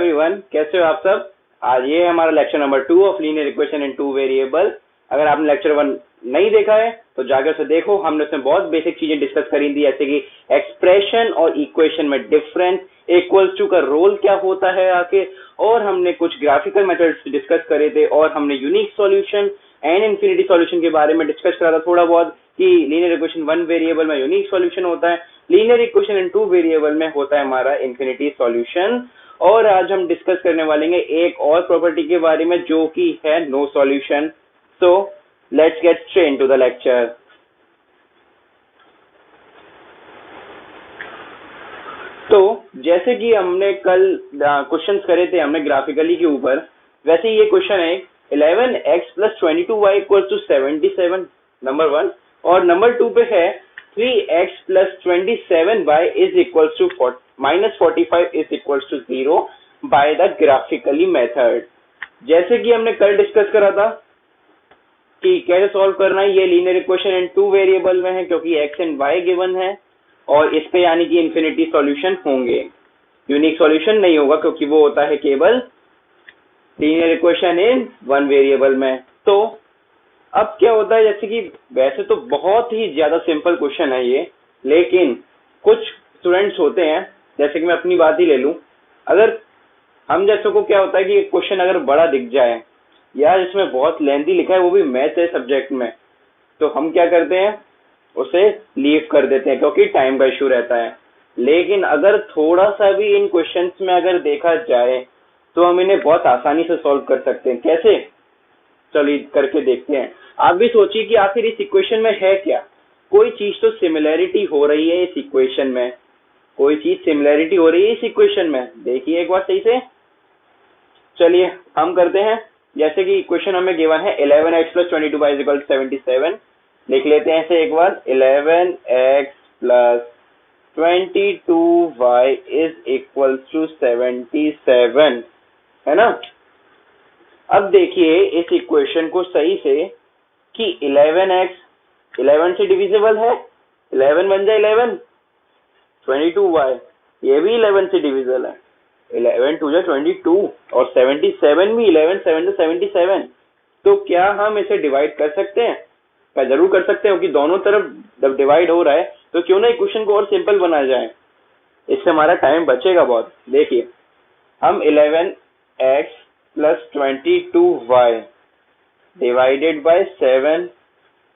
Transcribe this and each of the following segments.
Everyone, कैसे हो आप सब। आज ये है हमारा lecture number 2 of linear equation in 2 variable. अगर आपने लेक्चर 1 नहीं देखा है तो जाकर उसे देखो। हमने उसमें बहुत बेसिक चीजें डिस्कस करी थी, जैसे कि एक्सप्रेशन और इक्वेशन में डिफरेंस, इक्वल्स टू का रोल क्या होता है आके, और हमने कुछ ग्राफिकल मेथड्स डिस्कस करे थे, और हमने unique solution and infinity solution के बारे में डिस्कस करा था थोड़ा बहुत, कि लीनियर इक्वेशन 1 वेरिएबल में यूनिक सॉल्यूशन होता है, लीनियर इक्वेशन इन 2 वेरिएबल में होता है हमारा इन्फिनिटी सॉल्यूशन। और आज हम डिस्कस करने वाले हैं एक और प्रॉपर्टी के बारे में जो कि है no solution. So let's get straight into the lecture. तो जैसे कि हमने कल क्वेश्चंस करे थे हमने ग्राफिकली के ऊपर, वैसे ये क्वेश्चन है 11x + 22y = 77 नंबर 1, और नंबर 2 पे है 3x + 27y = -45 = 0 by the graphically method. जैसे कि हमने कल डिस्कस करा था कि कैसे सॉल्व करना है। ये लीनियर इक्वेशन इन 2 वेरिएबल में है क्योंकि x एंड y गिवन है, और इस पे यानी कि इन्फिनिटी सॉल्यूशन होंगे, यूनिक सॉल्यूशन नहीं होगा क्योंकि वो होता है केवल लीनियर इक्वेशन इन 1 वेरिएबल में। तो अब क्या होता है, जैसे कि वैसे तो बहुत ही ज्यादा सिंपल क्वेश्चन है ये, लेकिन कुछ स्टूडेंट्स होते हैं, जैसे कि मैं अपनी बात ही ले लूं, अगर हम जैसों को क्या होता है कि क्वेश्चन अगर बड़ा दिख जाए या जिसमें बहुत लेंथी लिखा है, वो भी मैथ है सब्जेक्ट में, तो हम क्या करते हैं, उसे लीव कर देते हैं क्योंकि टाइम का इशू रहता है। लेकिन अगर थोड़ा सा भी इन क्वेश्चंस में अगर देखा जाए तो हम इन्हें बहुत आसानी से सॉल्व कर सकते हैं। कैसे, चलिए करके देखते हैं। आप भी सोचिए कि आखिर इस इक्वेशन में है क्या। कोई चीज तो सिमिलैरिटी हो रही है इस इक्वेशन में, कोई चीज सिमिलैरिटी हो रही है इस इक्वेशन में। देखिए एक बार सही से, चलिए हम करते हैं। जैसे कि इक्वेशन हमें गिवन है 11x + 22y = 77। लिख लेते हैं इसे एक बार, 11x + 22y = 77, है ना। अब देखिए इस इक्वेशन को सही से कि 11x 11 से डिविजिबल है, 11 बन जाए 11, 22y ये भी 11 से डिविजिबल है, 11 2 22, और 77 भी 11 7 77। तो क्या हम इसे डिवाइड कर सकते हैं? क्या जरूर कर सकते हैं, क्योंकि दोनों तरफ जब डिवाइड हो रहा है तो क्यों ना इक्वेशन को और सिंपल बनाया जाए, इससे हमारा टाइम बचेगा बहुत। देखिए हम 11x + 22y डिवाइडेड बाय 7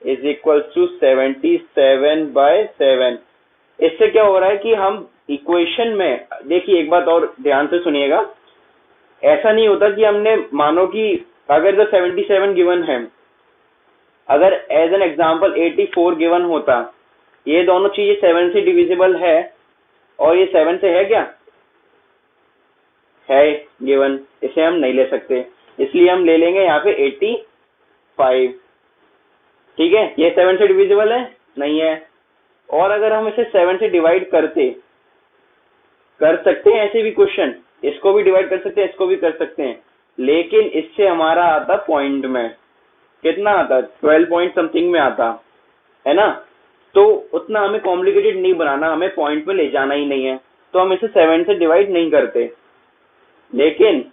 = 77/7। इससे क्या हो रहा है कि हम इक्वेशन में, देखिए एक बात और ध्यान से सुनिएगा, ऐसा नहीं होता कि हमने मानो कि अगर जो 77 गिवन है, अगर एज एन एग्जांपल 84 गिवन होता, ये दोनों चीजें 7 से डिविजिबल है और ये 7 से है क्या, है गिवन, इसे हम नहीं ले सकते, इसलिए हम ले लेंगे यहाँ पे 85। ठीक है, ये 7 से डिविजिबल है, नहीं है। और अगर हम इसे 7 से डिवाइड कर सकते हैं, ऐसे भी क्वेश्चन, इसको भी डिवाइड कर सकते हैं, इसको भी कर सकते हैं, लेकिन इससे हमारा आता पॉइंट में कितना आता, 12 पॉइंट समथिंग में आता है ना। तो उतना हमें कॉम्प्लिकेटेड नहीं बनाना, हमें पॉइंट में ले जाना ही नहीं है, तो हम इसे 7 से डिवाइड नहीं करते। लेकिन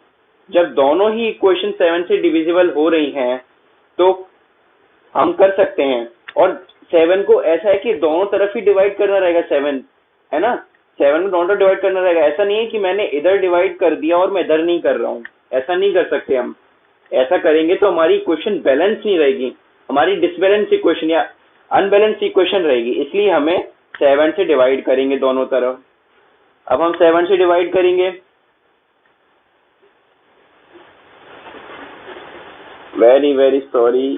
जब दोनों ही इक्वेशन 7 से डिविजिबल हो रही हैं तो हम कर सकते हैं। और 7 को ऐसा है कि दोनों तरफ ही डिवाइड करना रहेगा, 7 है ना, 7 में दोनों तरफ डिवाइड करना रहेगा। ऐसा नहीं है कि मैंने इधर डिवाइड कर दिया और मैं इधर नहीं कर रहा हूँ, ऐसा नहीं कर सकते हम। ऐसा करेंगे तो हमारी इक्वेशन बैलेंस नहीं रहेगी, हमारी डिसबैलेंस इक्वेशन या अनबैलेंस इक्वेशन रहेगी, इसलिए हमें 7 से डिवाइड करेंगे दोनों तरफ। अब हम 7 से डिवाइड करेंगे, वेरी सॉरी,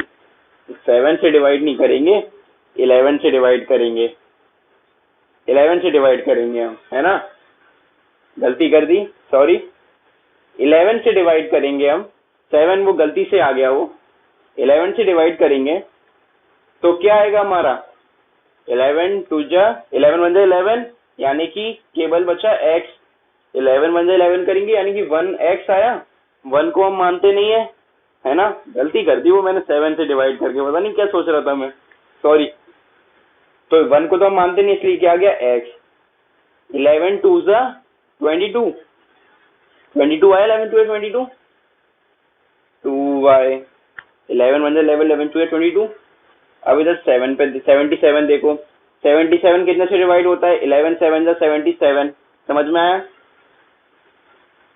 7 से डिवाइड नहीं करेंगे, 11 से डिवाइड करेंगे, 11 से डिवाइड करेंगे हम, है ना, गलती कर दी, सॉरी, 11 से डिवाइड करेंगे हम, 7 वो गलती से आ गया, वो 11 से डिवाइड करेंगे तो क्या आएगा हमारा, 11 2 11 1 11, यानी कि केवल बचा x, 11 1 11 करेंगे यानी कि 1x आया, 1 को हम मानते नहीं है ना, गलती कर दी वो मैंने 7 से डिवाइड करके, पता नहीं क्या सोच रहा था मैं, सॉरी। तो 1 को तो हम मानते नहीं, इसलिए क्या आ गया x, 11 2 22, 22 आया, 11 2 22, 2y, 11 1 11, 11 2 22। अब इधर 7 पे 77 देखो, 77 कितने से डिवाइड होता है, 11 7 77। समझ में आया?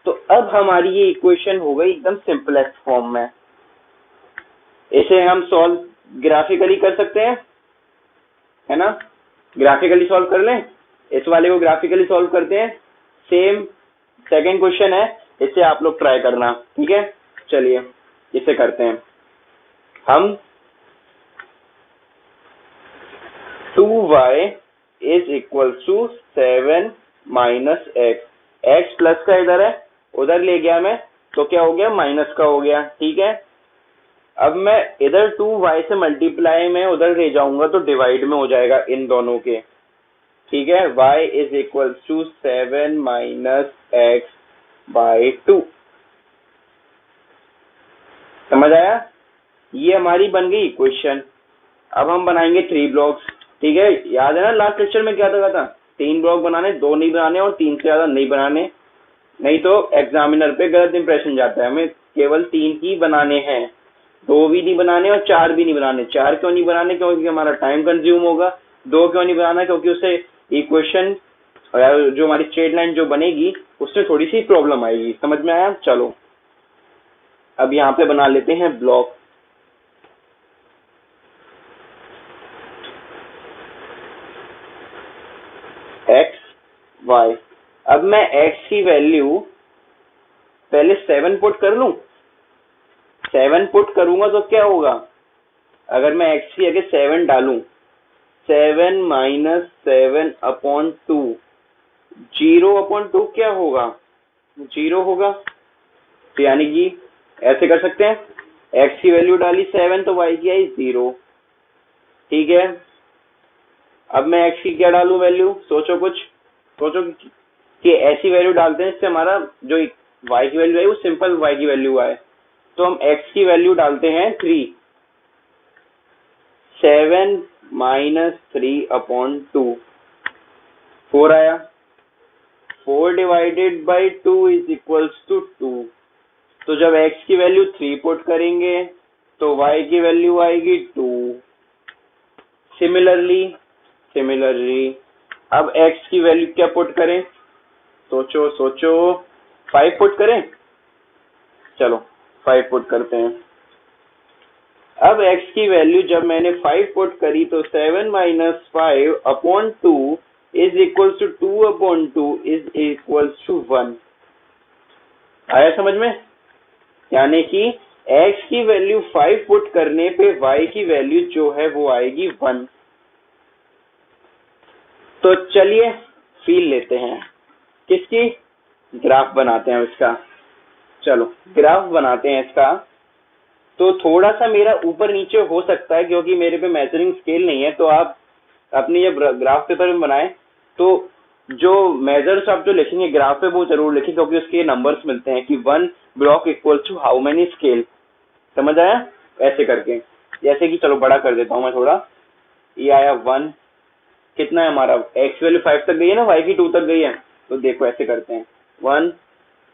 तो अब हमारी ये इक्वेशन हो गई एकदम सिंपलेस्ट फॉर्म में। इसे हम सॉल्व ग्राफिकली कर सकते हैं, है ना? ग्राफिकली सॉल्व कर लें, इस वाले को ग्राफिकली सॉल्व करते हैं। सेम सेकंड क्वेश्चन है, इसे आप लोग ट्राई करना, ठीक है? चलिए इसे करते हैं हम। 2y is equal to 7 minus x, x plus का इधर है, उधर ले गया मैं, तो क्या हो गया, माइनस का हो गया, ठीक है? अब मैं इधर 2y से मल्टीप्लाई में उधर ले जाऊंगा तो डिवाइड में हो जाएगा इन दोनों के, ठीक है? y is equal to 7 minus x by 2। समझ आया? ये हमारी बन गई इक्वेशन। अब हम बनाएंगे 3 ब्लॉक्स, ठीक है? याद है ना लास्ट लेक्चर में क्या था? 3 ब्लॉक बनाने, 2 नहीं बनाने और 3 से ज्यादा नहीं बनाने, नहीं तो एग्जामिनर पे गलत इंप्रेशन जाता है। हमें केवल 3 ही बनाने हैं, 2 भी नहीं बनाने और 4 भी नहीं बनाने। 4 क्यों नहीं बनाने? क्योंकि हमारा टाइम कंज्यूम होगा। 2 क्यों नहीं बनाना? क्योंकि उससे इक्वेशन जो हमारी स्ट्रेट लाइन जो बनेगी उसमें थोड़ी सी प्रॉब्लम आएगी। समझ में आया? चलो अब यहाँ पे बना लेते हैं ब्लॉक। एक्स वाई, अब मैं x की वैल्यू पहले 7 पुट कर लूं। 7 पुट करूंगा तो क्या होगा, अगर मैं x की जगह 7 डालूं, 7 माइनस 7 अपॉन 2, 0/2 क्या होगा, 0 होगा। तो यानी कि ऐसे कर सकते हैं, x की वैल्यू डाली 7 तो y की आई 0, ठीक है? अब मैं x की क्या डालूं वैल्यू, सोचो कुछ, सोचो कि ऐसी वैल्यू डालते हैं इससे हमारा जो y की वैल्यू है वो सिंपल y की वैल्यू आए। तो हम x की वैल्यू डालते हैं 3, 7 माइनस 3/2, 4 आया। 4 divided by 2 is equals to 2। तो जब x की वैल्यू 3 पुट करेंगे तो y की वैल्यू आएगी 2। सिमिलरली अब x की वैल्यू क्या पुट करें, सोचो सोचो, 5 पुट करें। चलो 5 पुट करते हैं। अब x की वैल्यू जब मैंने 5 पुट करी तो 7 minus 5/2 is equal to 2/2 is equal to 1। आया समझ में? यानी कि x की वैल्यू 5 पुट करने पे y की वैल्यू जो है वो आएगी 1। तो चलिए फील लेते हैं किसकी, ग्राफ बनाते हैं इसका। चलो ग्राफ बनाते हैं इसका। तो थोड़ा सा मेरा ऊपर नीचे हो सकता है क्योंकि मेरे पे मेजरिंग स्केल नहीं है। तो आप अपनी ये ग्राफ पेपर में बनाएं तो जो मेजर्स आप जो लिखेंगे ग्राफ पे वो जरूर लिखें, क्योंकि उसके नंबर्स मिलते हैं कि 1 block equal to how many scale. समझ आया? ऐसे करके, जैसे कि चलो बड़ा कर देता हूँ मैं थोड़ा। ये आया 1, कितना है हमारा, एक्स वैल्यू 5 तक गई है ना, वाई की 2 तक गई है। तो देखो ऐसे करते हैं, 1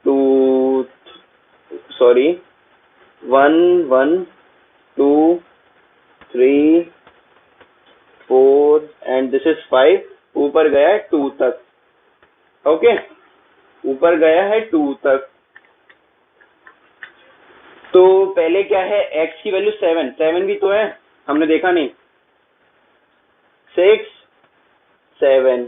2 सॉरी 1 1 2 3 4 एंड दिस इज 5। ऊपर गया है 2 तक, ओके, ऊपर गया है 2 तक। तो पहले क्या है, x की वैल्यू 7 भी तो है, हमने देखा नहीं, 6 7।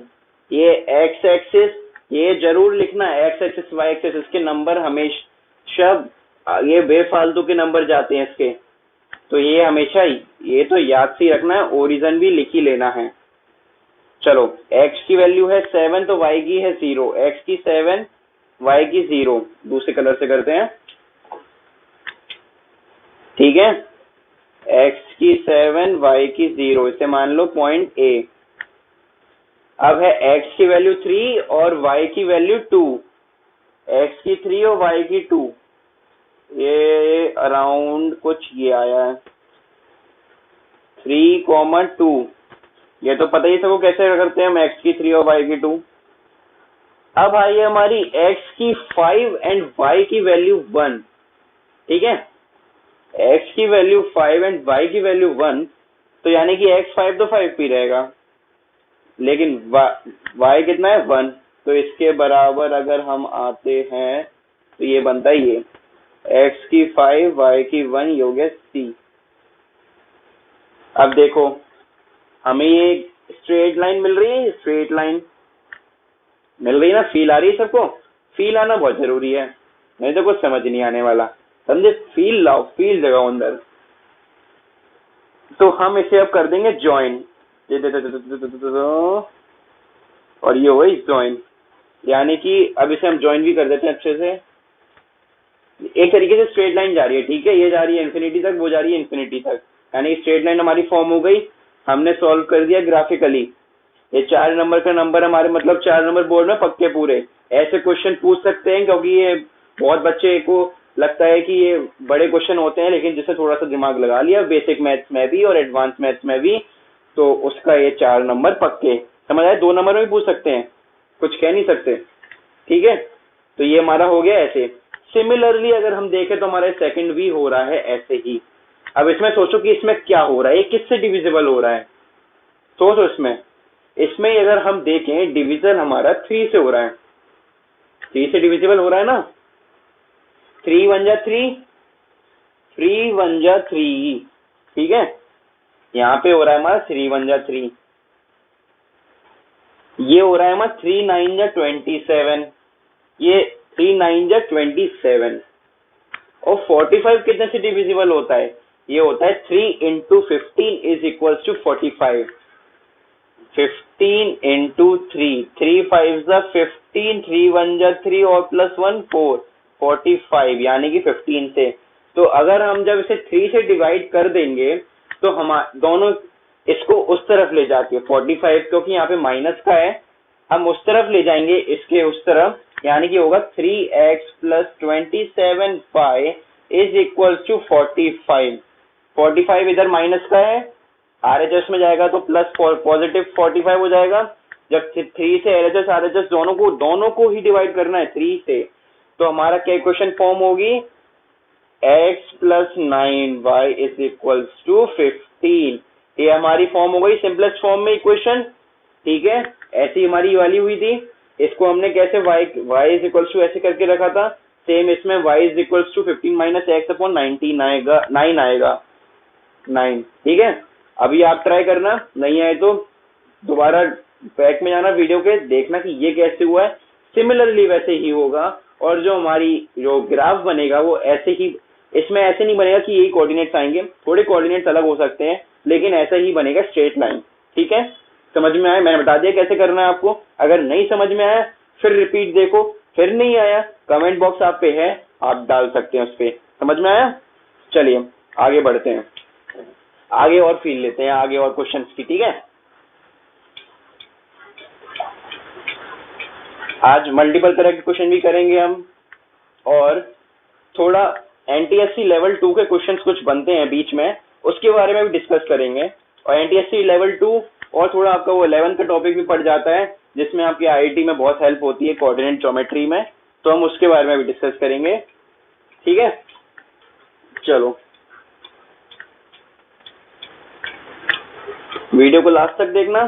ये x एक्सिस, ये जरूर लिखना, x एक्सिस y एक्सिस, इसके नंबर हमेशा ये बेफालतू के नंबर जाते हैं इसके, तो ये हमेशा ये तो याद से ही रखना है, ओरिजिन भी लिख ही लेना है। चलो x की वैल्यू है 7 तो y की है 0, x की 7 y की 0, दूसरे कलर से करते हैं, ठीक है? x की 7 y की 0, इसे मान लो पॉइंट A। अब है x की वैल्यू 3 और y की वैल्यू 2, x की 3 और y की 2, ये अराउंड कुछ ये आया है 3,2। ये तो पता ही सबको कैसे करते हैं हम x की 3 और y की 2। अब आई है हमारी x की 5 एंड y की वैल्यू 1। ठीक है, x की वैल्यू 5 एंड y की वैल्यू 1, तो यानी कि x 5 तो 5 पे रहेगा, लेकिन y कितना है 1, तो इसके बराबर अगर हम आते हैं तो ये बनता है ये x की 5 y की 1 ये हो गया c। अब देखो हमें ये स्ट्रेट लाइन मिल रही है, स्ट्रेट लाइन मिल रही है ना, फील आ रही है सबको? फील आना बहुत जरूरी है, नहीं तो कुछ समझ नहीं आने वाला, समझे? फील लाओ, फील जगाओ अंदर। तो हम इसे अब कर देंगे ज्वाइन, और ये वही ज्वाइन, यानी कि अब इसे हम ज्वाइन भी कर देते हैं अच्छे से। एक तरीके से स्ट्रेट लाइन जा रही है, ठीक है, ये जा रही है इन्फिनिटी तक, वो जा रही है इन्फिनिटी तक, यानी स्ट्रेट लाइन हमारी फॉर्म हो गई। हमने सॉल्व कर दिया ग्राफिकली। ये 4 नंबर का नंबर हमारे मतलब 4 नंबर बोर्ड में पक्के पूरे। ऐसे क्वेश्चन पूछ सकते हैं क्योंकि ये बहुत बच्चे को लगता है कि ये बड़े क्वेश्चन होते हैं, लेकिन जिससे थोड़ा सा दिमाग लगा लिया बेसिक मैथ्स में भी और एडवांस मैथ्स में भी, तो उसका ये 4 नंबर पक्के समझ आए। 2 नंबर में भी पूछ सकते हैं, कुछ कह नहीं सकते, ठीक है। तो ये हमारा हो गया ऐसे। सिमिलरली अगर हम देखें तो हमारा सेकंड भी हो रहा है ऐसे ही। अब इसमें सोचो कि इसमें क्या हो रहा है, ये किससे डिविजिबल हो रहा है, सोचो। इसमें अगर हम देखें डिवीजन हमारा 3 से हो रहा है, 3 से डिविजिबल हो रहा है ना, 3 1 जा 3, 3 1 जा 3, ठीक है। यहाँ पे हो रहा है हमारा 3 1 जा 3, ये हो रहा है हमारा 3 9 जा 27, ये 3 9 जा 27, और 45 कितने से डिविजिबल होता है? ये होता है 3 into 15 is equal to 45। 15 into 3, 3 5 जा 15, 3 1 जा 3 और प्लस 1 4, 45 यानी कि 15 से। तो अगर हम जब इसे 3 से डिवाइड कर देंगे तो हम दोनों इसको उस तरफ ले जाती है 45, क्योंकि यहाँ पे माइनस का है, हम उस तरफ ले जाएंगे इसके उस तरफ, यानी कि होगा 3x plus 27 pi is equal to 45। 45 इधर माइनस का है, RHS में जाएगा तो प्लस पॉजिटिव 45 हो जाएगा। जब 3 से LHS RHS दोनों को ही डिवाइड करना है 3 से, तो हमारा क्या इक्वेशन फॉर्म होगी? x plus 9y is equal to 15। ये हमारी फॉर्म हो गई सिंपलेस्ट फॉर्म में इक्वेशन, ठीक है। ऐसी हमारी वाली हुई थी, इसको हमने कैसे y इज इक्वल टू ऐसे करके रखा था, सेम इसमें y is equal to 15 minus x upon 19 आएगा, 9 आएगा, 9, ठीक है। अभी आप ट्राई करना, नहीं आए तो दोबारा बैक में जाना वीडियो के, देखना कि ये कैसे हुआ है। सिमिलरली वैसे ही होगा, और जो हमारी जो ग्राफ बनेगा वो ऐसे ही, इसमें ऐसे नहीं बनेगा कि यही कोऑर्डिनेट्स आएंगे, थोड़े कोऑर्डिनेट्स अलग हो सकते हैं, लेकिन ऐसा ही बनेगा स्ट्रेट लाइन, ठीक है। समझ में आया? मैंने बता दिया कैसे करना है आपको। अगर नहीं समझ में आया फिर रिपीट देखो, फिर नहीं आया कमेंट बॉक्स आप पे है, आप डाल सकते हैं उस पर। समझ में आया? चलिए आगे बढ़ते हैं, आगे और फील लेते हैं, आगे और क्वेश्चंस की, ठीक है। आज मल्टीपल तरह के क्वेश्चन भी करेंगे हम, और थोड़ा एनटीएससी लेवल 2 के क्वेश्चंस कुछ बनते हैं बीच में, उसके बारे में भी डिस्कस करेंगे। और एनटीएससी लेवल 2 और थोड़ा आपका वो 11 का टॉपिक भी पड़ जाता है, जिसमें आपकी आईआईटी में बहुत हेल्प होती है कोऑर्डिनेट ज्योमेट्री में, तो हम उसके बारे में भी डिस्कस करेंगे, ठीक है। चलो वीडियो को लास्ट तक देखना,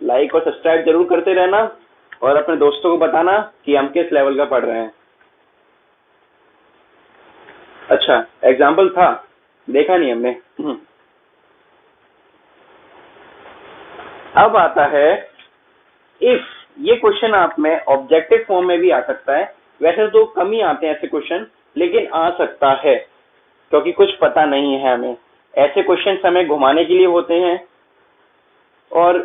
लाइक और सब्सक्राइब जरूर करते रहना, और अपने दोस्तों को बताना कि हम किस लेवल का पढ़ रहे हैं। अच्छा एग्जाम्पल था, देखा नहीं हमने। अब आता है इफ, ये क्वेश्चन आप में ऑब्जेक्टिव फॉर्म में भी आ सकता है, वैसे तो कम ही आते हैं ऐसे क्वेश्चन, लेकिन आ सकता है क्योंकि कुछ पता नहीं है हमें। ऐसे क्वेश्चन हमें घुमाने के लिए होते हैं और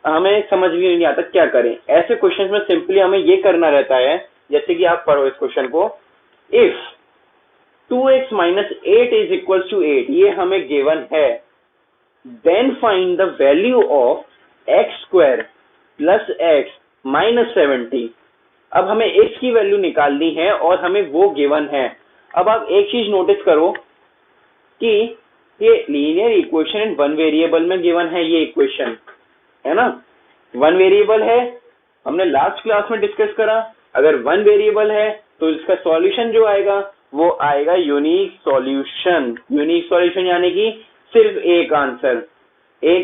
हमें समझ भी नहीं आता क्या करें। ऐसे क्वेश्चन में सिंपली हमें ये करना रहता है, जैसे कि आप पढ़ो इस क्वेश्चन को, if 2x minus 8 is equal to 8, ये हमें गिवन है, then find the value of x square plus x minus 70। अब हमें x की वैल्यू निकालनी है और हमें वो गिवन है। अब आप एक चीज नोटिस करो कि ये linear equation in one variable में गिवन है, ये इक्वेशन है ना, वन वेरिएबल है, हमने लास्ट क्लास में डिस्कस करा, अगर वन वेरिएबल है तो इसका सॉल्यूशन जो आएगा वो आएगा यूनिक सॉल्यूशन। यूनिक सॉल्यूशन यानी कि सिर्फ एक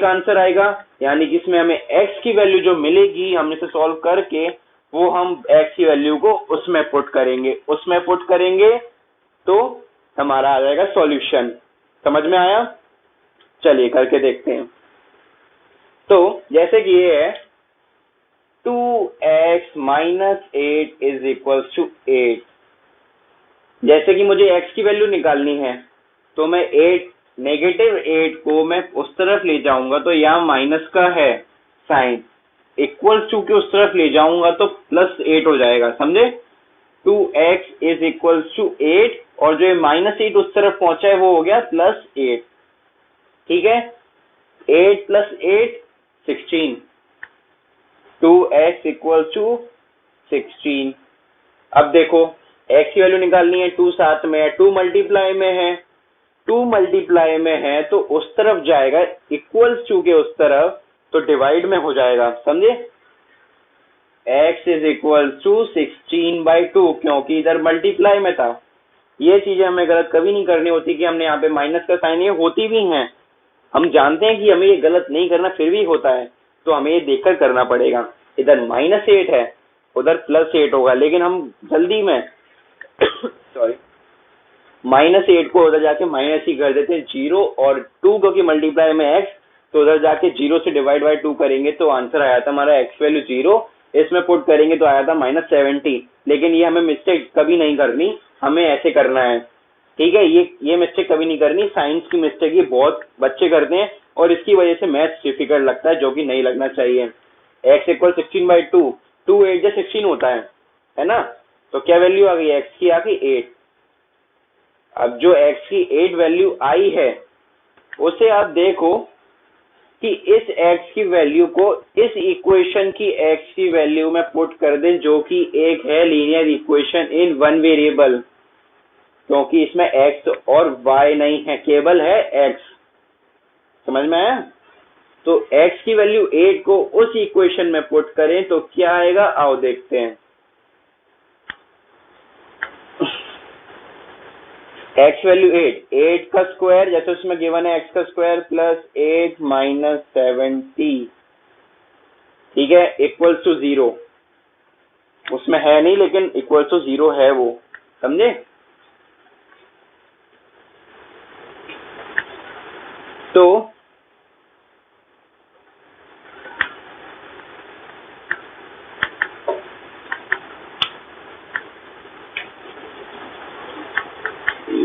आंसर आएगा, यानी कि इसमें हमें x की वैल्यू जो मिलेगी हमने इसे सॉल्व करके वो हम x की वैल्यू को उसमें पुट करेंगे तो हमारा आ जाएगा सॉल्यूशन। समझ में आया? चलिए करके देखते हैं। तो जैसे कि ये है 2x - 8 = 8। जैसे कि मुझे x की वैल्यू निकालनी है तो मैं -8 को मैं उस तरफ ले जाऊंगा तो यहाँ माइनस का है साइन, इक्वल्स टू के उस तरफ ले जाऊंगा तो +8 हो जाएगा, समझे? 2x = 8 और जो -8 उस तरफ पहुंचा है वो हो गया +8। ठीक है, 8 + 8 16, 2x = 16। अब देखो x की वैल्यू निकालनी है, 2 साथ में है, 2 मल्टीप्लाई में है तो उस तरफ जाएगा इक्वल्स टू के उस तरफ तो डिवाइड में हो जाएगा, समझे? x = 16/2 क्योंकि इधर मल्टीप्लाई में था। ये चीजें हमें गलत कभी नहीं करनी होती कि हमने यहाँ पे माइनस का साइन, ये होती भी हैं, हम जानते हैं कि हमें ये गलत नहीं करना, फिर भी होता है, तो हमें ये देखकर करना पड़ेगा। इधर -8 है, उधर +8 होगा, लेकिन हम जल्दी में सॉरी -8 को उधर जाके माइनस ही कर देते हैं 0 और 2 क्योंकि मल्टीप्लाई में x तो उधर जाके 0 से डिवाइड बाय 2 करेंगे तो आंसर आया था हमारा x वैल्यू 0, इसमें पुट करेंगे तो आया था -70। लेकिन ये हमें मिस्टेक कभी नहीं करनी, हमें ऐसे करना है, ठीक है? ये मिस्टेक कभी नहीं करनी, साइंस की मिस्टेक ये बहुत बच्चे करते हैं और इसकी वजह से मैथ्स डिफिकल्ट लगता है, जो कि नहीं लगना चाहिए। x = 16/2, 2 8 = 16 होता है ना? तो क्या वैल्यू आ गई? x की आ गई 8। अब जो x की 8 वैल्यू आई है उसे आप देखो कि इस x की वैल्यू को इस इक्वेशन की x की वैल्यू में पुट कर दें, जो कि एक है linear equation in one variable, क्योंकि इसमें x और y नहीं है, केवल है x। समझ में आया? तो x की वैल्यू 8 को उस इक्वेशन में पुट करें तो क्या आएगा, आओ देखते हैं। x वैल्यू 8 का स्क्वायर, जैसे उसमें गिवन है x का स्क्वायर +8 - 70, ठीक है, इक्वल्स टू 0। उसमें है नहीं लेकिन इक्वल्स टू 0 है वो, समझे? तो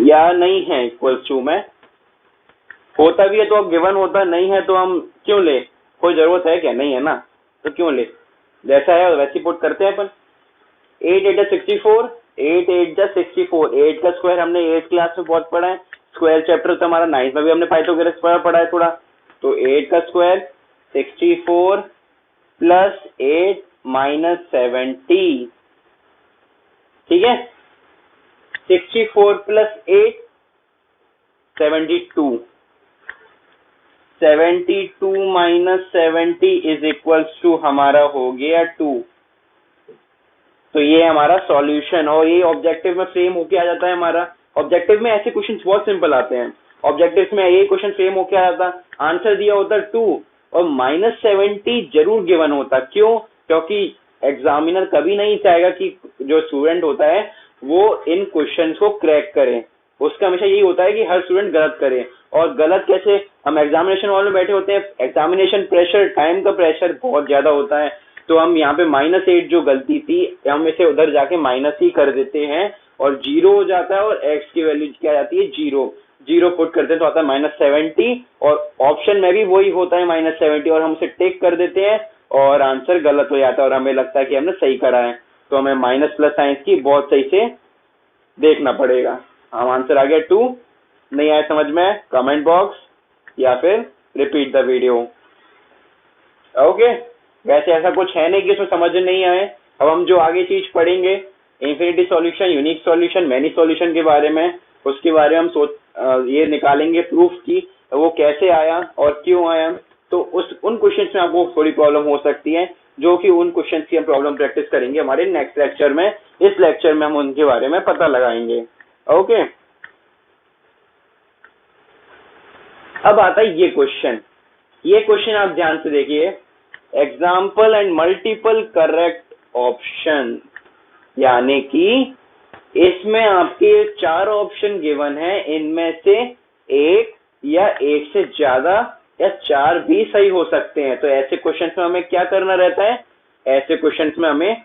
या नहीं है इक्वल्स टू में, होता भी है तो अब गिवन होता, नहीं है तो हम क्यों ले, कोई जरूरत है क्या? नहीं है ना, तो क्यों ले, जैसा है वैसे पुट करते हैं अपन। 8 8 = 64, 8 8 = 64, 8 का स्क्वायर हमने 8 क्लास में बहुत पढ़ा है, स्क्वायर चैप्टर तो हमारा 9th में भी हमने पाइथागोरस पढ़ा है थोड़ा। तो 8 का स्क्वायर 64 + 8 - 70, ठीक है, 64 + 8 72, 72 - 70 = हमारा हो गया 2। तो ये हमारा सॉल्यूशन, और ये ऑब्जेक्टिव में फ्रेम होके आ जाता है हमारा। ऑब्जेक्टिव में ऐसे क्वेश्चन बहुत सिंपल आते हैं, ऑब्जेक्टिव में ये क्वेश्चन फ्रेम होके आ जाता, आंसर दिया होता 2 और -70 जरूर गिवन होता। क्यों? क्योंकि एग्जामिनर कभी नहीं चाहेगा कि जो स्टूडेंट होता है वो इन क्वेश्चंस को क्रैक करे, उसका हमेशा यही होता है कि हर स्टूडेंट गलत करे। और गलत कैसे? हम एग्जामिनेशन हॉल में बैठे होते हैं, एग्जामिनेशन प्रेशर, टाइम का प्रेशर बहुत ज्यादा होता है, तो हम यहाँ पे -8 जो गलती थी हम इसे उधर जाके माइनस ही कर देते हैं और 0 हो जाता है और x की वैल्यू क्या जाती है 0 पुट करते हैं तो आता है -70 और ऑप्शन में भी वही होता है -70 और हम उसे टिक कर देते हैं और आंसर गलत हो जाता है और हमें लगता है कि हमने सही करा है। तो हमें माइनस प्लस साइंस की बहुत सही से देखना पड़ेगा। हम आंसर आ गया 2। नहीं आया समझ में, कमेंट बॉक्स या फिर रिपीट द वीडियो। ओके, वैसे ऐसा कुछ है नहीं कि इसमें समझ नहीं आए। अब हम जो आगे चीज पढ़ेंगे infinity solution, unique solution, many solution के बारे में, उसके बारे में हम ये निकालेंगे प्रूफ की वो कैसे आया और क्यों आया। तो उन क्वेश्चंस में आपको थोड़ी प्रॉब्लम हो सकती है, जो कि उन क्वेश्चन की हम प्रॉब्लम प्रैक्टिस करेंगे हमारे नेक्स्ट लेक्चर में। इस लेक्चर में हम उनके बारे में पता लगाएंगे। ओके, अब आता है ये क्वेश्चन आप ध्यान से देखिए। Example and multiple correct option, यानी कि इसमें आपके 4 ऑप्शन गिवन है, इनमें से एक या एक से ज्यादा या 4 भी सही हो सकते हैं। तो ऐसे क्वेश्चंस में हमें क्या करना रहता है, ऐसे क्वेश्चंस में हमें,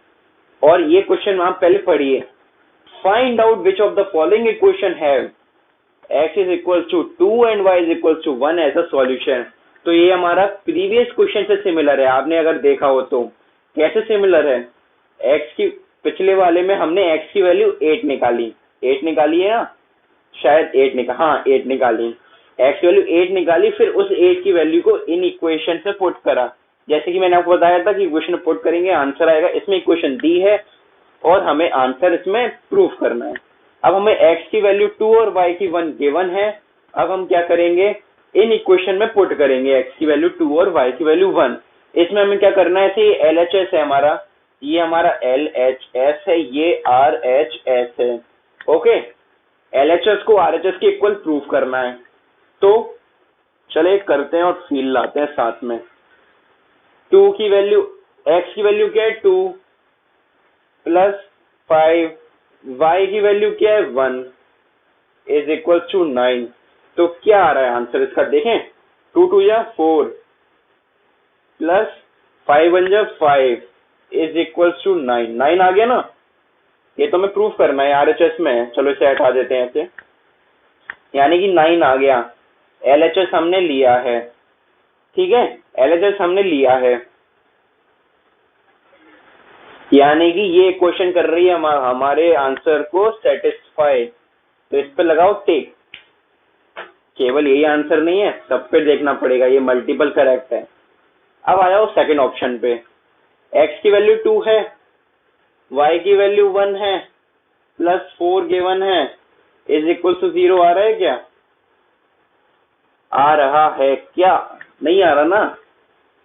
और ये क्वेश्चन आप पहले पढ़िए, find out which of the following equation have x is equal to 2 and y is equal to 1 as a solution। तो ये हमारा प्रीवियस क्वेश्चन से सिमिलर है, आपने अगर देखा हो तो। कैसे सिमिलर है, x की पिछले वाले में हमने x की वैल्यू 8 निकाली, 8 निकाली है ना, शायद 8 निकाली, हाँ 8 निकाली, x की वैल्यू 8 निकाली, फिर उस 8 की वैल्यू को इन इक्वेशन में पुट करा। जैसे कि मैंने आपको बताया था कि इक्वेशन पुट करेंगे आंसर आएगा। इसमें इक्वेशन दी है और हमें आंसर इसमें प्रूफ करना है। अब हमें x की वैल्यू 2 और y की 1 गिवन है। अब हम क्या करेंगे, इन इक्वेशन में पुट करेंगे x की वैल्यू 2 और y की वैल्यू 1। इसमें हमें क्या करना है, ऐसे LHS है हमारा, ये हमारा LHS है, ये RHS है। ओके, LHS को RHS के इक्वल प्रूफ करना है। तो चले करते हैं और फील लाते हैं साथ में। 2 की वैल्यू, x की वैल्यू क्या है 2 प्लस 5, y की वैल्यू क्या है 1 इज इक्वल टू 9। तो क्या आ रहा है आंसर इसका, देखें, 2 2 या 4 प्लस 5 1 जा 5 इज इक्वल टू 9। 9 आ गया ना, ये तो हमें प्रूफ करना है, RHS में है। चलो इसे हटा देते हैं ऐसे, यानी कि 9 आ गया। LHS हमने लिया है, ठीक है, LHS हमने लिया है, यानी कि ये क्वेश्चन कर रही है हमारे आंसर को सेटिस्फाई। तो इस पे लगाओ टिक। केवल यही आंसर नहीं है, सब पे देखना पड़ेगा, ये मल्टीपल करेक्ट है। अब आ जाओ सेकंड ऑप्शन पे, x की वैल्यू 2 है, y की वैल्यू 1 है, प्लस 4 गिवन है, इज इक्वल टू 0 आ रहा है क्या, आ रहा है क्या, नहीं आ रहा ना।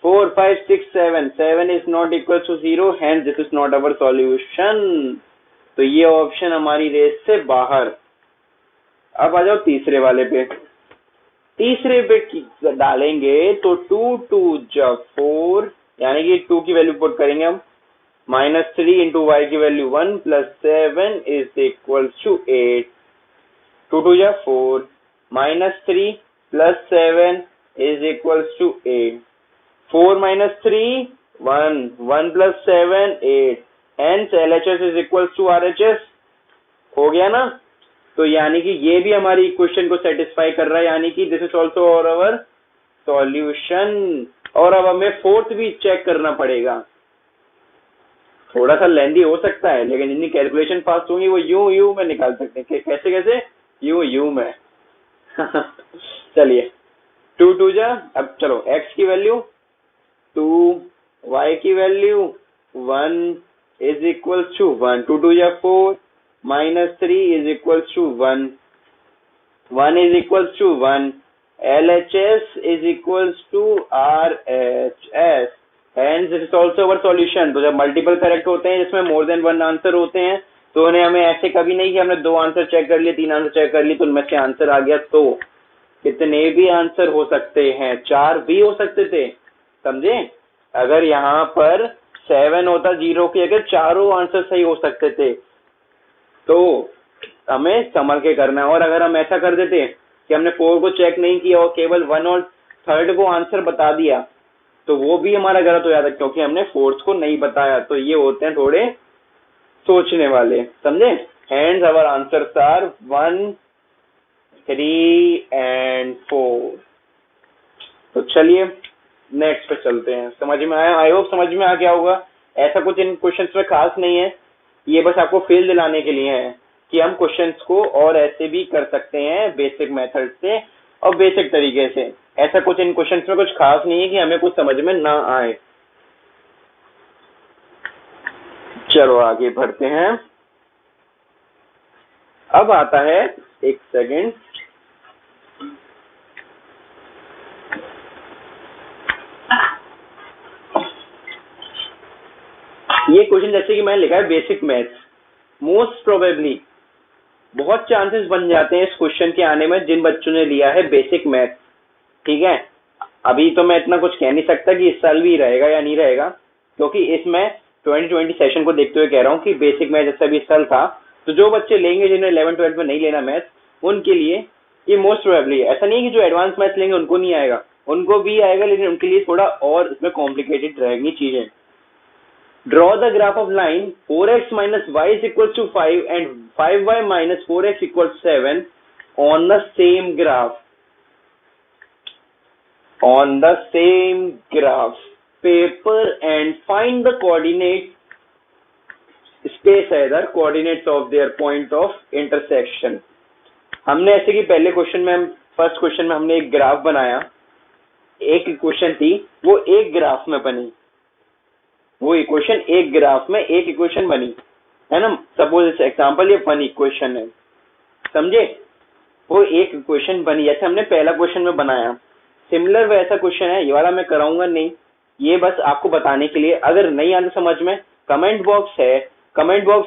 4 5 6 7, 7 is not equal to 0, hence this is not our solution। तो ये ऑप्शन हमारी रेस से बाहर। अब आ जाओ तीसरे वाले पे, तीसरे पे डालेंगे तो 2 2 जा 4, यानी कि 2 की वैल्यू पुट करेंगे हम, -3 इंटू वाई की value 1 plus 7 is equal to 8। 2 2 जा 4, -3 plus 7 is equal to 8। 4 minus 3 1, 1 plus 7 8, hence LHS is equals to RHS। हो गया ना। तो यानी कि ये भी हमारी इक्वेशन को सेटिस्फाई कर रहा है, यानी कि this is also our solution. और अब हमें फोर्थ भी चेक करना पड़ेगा, थोड़ा सा लेंदी हो सकता है, लेकिन जितनी कैलकुलेशन फास्ट होंगी वो यू में निकाल सकते हैं। कैसे कैसे, यू में चलिए 2 2 जा, अब चलो x की वैल्यू 2, y की वैल्यू 1 इज इक्वल टू 1, 2 2 या 4, -3 is equal to 1, 1 is equal to 1, LHS is equal to RHS, hence this is also our solution। तो जब मल्टीपल करेक्ट होते हैं, जिसमें मोर देन 1 आंसर होते हैं, तो उन्हें हमें ऐसे कभी नहीं कि हमने 2 आंसर चेक कर लिए, 3 आंसर चेक कर लिए तो उनमें से आंसर आ गया। तो कितने भी आंसर हो सकते हैं, 4 भी हो सकते थे, समझे। अगर यहाँ पर 7 होता 0 की अगर, चारों आंसर सही हो सकते थे। तो हमें संभल के करना है। और अगर हम ऐसा कर देते कि हमने 4 को चेक नहीं किया और केवल 1 और 3rd को आंसर बता दिया, तो वो भी हमारा गलत हो जाता, क्योंकि हमने 4th को नहीं बताया। तो ये होते हैं थोड़े सोचने वाले, समझे। Hence our answers are 1 3 and 4। तो चलिए नेक्स्ट पे चलते हैं। समझ में आया, आई होप समझ में आ गया होगा। ऐसा कुछ इन क्वेश्चंस में खास नहीं है, ये बस आपको फील दिलाने के लिए है कि हम क्वेश्चंस को और ऐसे भी कर सकते हैं बेसिक मेथड से और बेसिक तरीके से। ऐसा कुछ इन क्वेश्चंस में कुछ खास नहीं है कि हमें कुछ समझ में ना आए। चलो आगे बढ़ते हैं। अब आता है, एक सेकेंड, ये क्वेश्चन जैसे कि मैंने लिखा है बेसिक मैथ्स, मोस्ट प्रोबेबली बहुत चांसेस बन जाते हैं इस क्वेश्चन के आने में जिन बच्चों ने लिया है बेसिक मैथ्स। ठीक है, अभी तो मैं इतना कुछ कह नहीं सकता कि इस साल भी रहेगा या नहीं रहेगा, क्योंकि इसमें 2020 सेशन को देखते हुए कह रहा हूँ कि बेसिक मैथ्स जैसा भी इस साल था, तो जो बच्चे लेंगे जिन्हें 11-12 में नहीं लेना मैथ्स, उनके लिए ये मोस्ट प्रोबेबली, ऐसा नहीं है कि जो एडवांस मैथ्स लेंगे उनको नहीं आएगा, उनको भी आएगा, लेकिन उनके लिए थोड़ा और इसमें कॉम्प्लिकेटेड रहेंगी चीजें। Draw the graph of line 4x minus y is equals to 5 and 5y minus 4x equals 7 on the same graph. On the same graph paper and find the coordinate space है इधर, coordinates of their point of intersection. हमने ऐसे कि पहले question में, first question में हमने एक ग्राफ बनाया, एक इक्वेशन थी वो एक ग्राफ में बनी, वो इक्वेशन एक ग्राफ में एक इक्वेशन बनी है ना। सपोज एग्जांपल ये वन इक्वेशन है, समझे, वो एक इक्वेशन बनी जैसे हमने पहला क्वेश्चन में बनाया। सिमिलर वैसा क्वेश्चन है, ये वाला मैं कराऊंगा नहीं, ये बस आपको बताने के लिए। अगर नहीं आने समझ में, कमेंट बॉक्स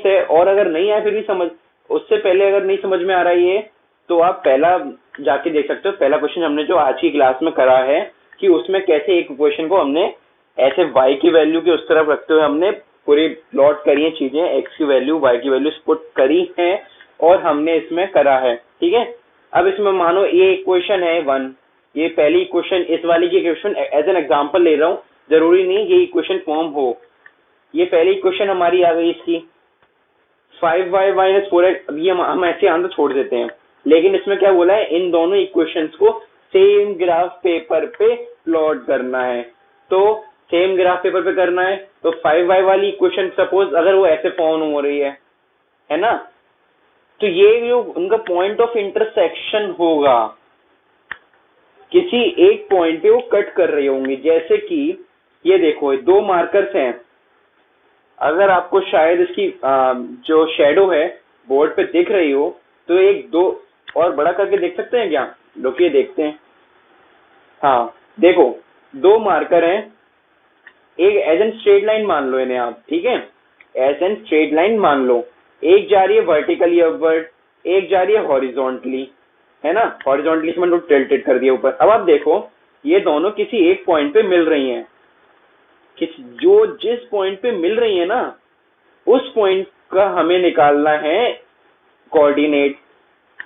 है, और अगर नहीं आए फिर भी समझ, उससे पहले अगर नहीं समझ में आ रहा है ये, तो आप पहला जाके देख सकते हो। पहला क्वेश्चन हमने जो आज की क्लास में करा है कि उसमें कैसे एक इक्वेशन को हमने ऐसे y की वैल्यू के उस तरफ रखते हुए हमने पूरी प्लॉट करी है चीजें, x की वैल्यू y की वैल्यू पुट करी है और हमने इसमें करा है। ठीक है, अब इसमें मानो ये इक्वेशन है 1, ये पहली इक्वेशन, इस वाली की इक्वेशन एज एन एग्जांपल ले रहा हूँ, जरूरी नहीं ये इक्वेशन फॉर्म हो। ये पहली इक्वेशन हमारी आ गई इसकी 5y माइनस 4x। अब ये हम ऐसे आंसर छोड़ देते हैं, लेकिन इसमें क्या बोला है, इन दोनों इक्वेशंस को सेम ग्राफ पेपर पे प्लॉट करना है। तो सेम ग्राफ पेपर पे करना है तो 5y वाली इक्वेशन सपोज अगर वो ऐसे फॉर्म हो रही है ना, तो ये जो उनका पॉइंट ऑफ इंटरसेक्शन होगा, किसी एक पॉइंट पे वो कट कर रही होंगी। जैसे कि ये देखो, दो मार्कर्स हैं, अगर आपको शायद इसकी जो शेडो है बोर्ड पे दिख रही हो, तो एक दो और बड़ा करके देख सकते हैं क्या? रुकिए देखते हैं। हाँ देखो, दो मार्कर हैं, एक एज एन स्ट्रेट लाइन मान लो इन्हें आप, ठीक है, एज एन स्ट्रेट लाइन मान लो। एक जा रही है वर्टिकली अपवर्ड, एक जा रही है हॉरिजॉन्टली, है ना, हॉरिजॉन्टली से मैंने टिल्टेड कर दिया ऊपर। अब आप देखो ये दोनों किसी एक पॉइंट पे मिल रही हैं, जिस पॉइंट पे मिल रही है ना, उस पॉइंट का हमें निकालना है कोऑर्डिनेट।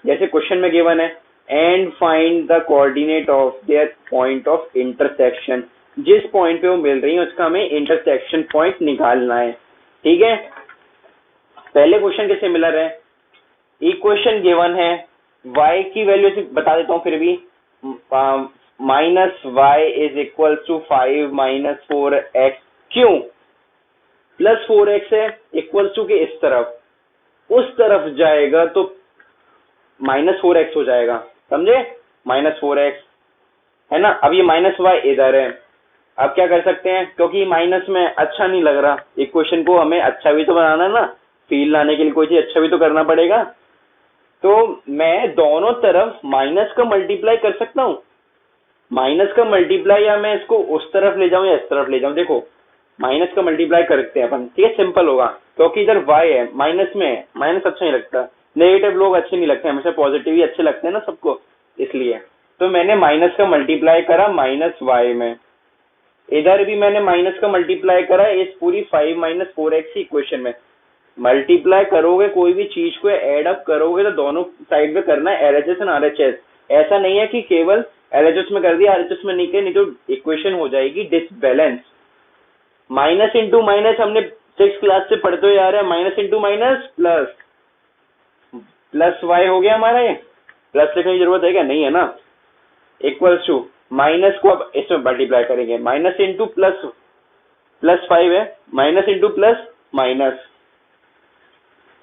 जैसे क्वेश्चन में गिवन है, and find the coordinate of their point of intersection. जिस पॉइंट पे वो मिल रही है उसका हमें इंटरसेक्शन पॉइंट निकालना है। ठीक है, पहले क्वेश्चन के सिमिलर है, इक्वेशन गिवन है, y की वैल्यू से बता देता हूँ फिर भी, minus Y is equal to 5 minus 4x। क्यों? प्लस 4x है, इक्वल टू के इस तरफ, उस तरफ जाएगा तो माइनस 4x हो जाएगा, समझे, माइनस 4x है ना। अब ये माइनस वाई इधर है, अब क्या कर सकते हैं, क्योंकि माइनस में अच्छा नहीं लग रहा, इक्वेशन को हमें अच्छा भी तो बनाना है ना, फील लाने के लिए कोई चीज अच्छा भी तो करना पड़ेगा। तो मैं दोनों तरफ माइनस का मल्टीप्लाई कर सकता हूँ, माइनस का मल्टीप्लाई, या मैं इसको उस तरफ ले जाऊं या इस तरफ ले जाऊं। देखो माइनस का मल्टीप्लाई करते हैं अपन, ठीक है, सिंपल होगा, क्योंकि इधर y है, माइनस में है, माइनस अच्छा नहीं लगता, नेगेटिव लोग अच्छे नहीं लगते, हमेशा पॉजिटिव ही अच्छे लगते हैं ना सबको, इसलिए तो मैंने माइनस का मल्टीप्लाई करा माइनस वाई में, इधर भी मैंने माइनस का मल्टीप्लाई करा इस पूरी 5 माइनस 4x की इक्वेशन में। मल्टीप्लाई करोगे कोई भी चीज को, एड अप करोगे तो दोनों साइड में करना है LHS एंड RHS। ऐसा नहीं है कि केवल LHS में कर दिया RHS में नहीं किया, नहीं तो इक्वेशन हो जाएगी डिसबैलेंस। माइनस इंटू माइनस हमने 6 क्लास से पढ़ते हुए आ रहे हैं, minus into minus plus, plus y हो गया हमारा, ये प्लस लिखने की जरूरत है क्या? नहीं है ना, इक्वल्स टू माइनस को अब इसमें मल्टीप्लाई करेंगे, माइनस इंटू प्लस, प्लस 5 है, minus into plus minus,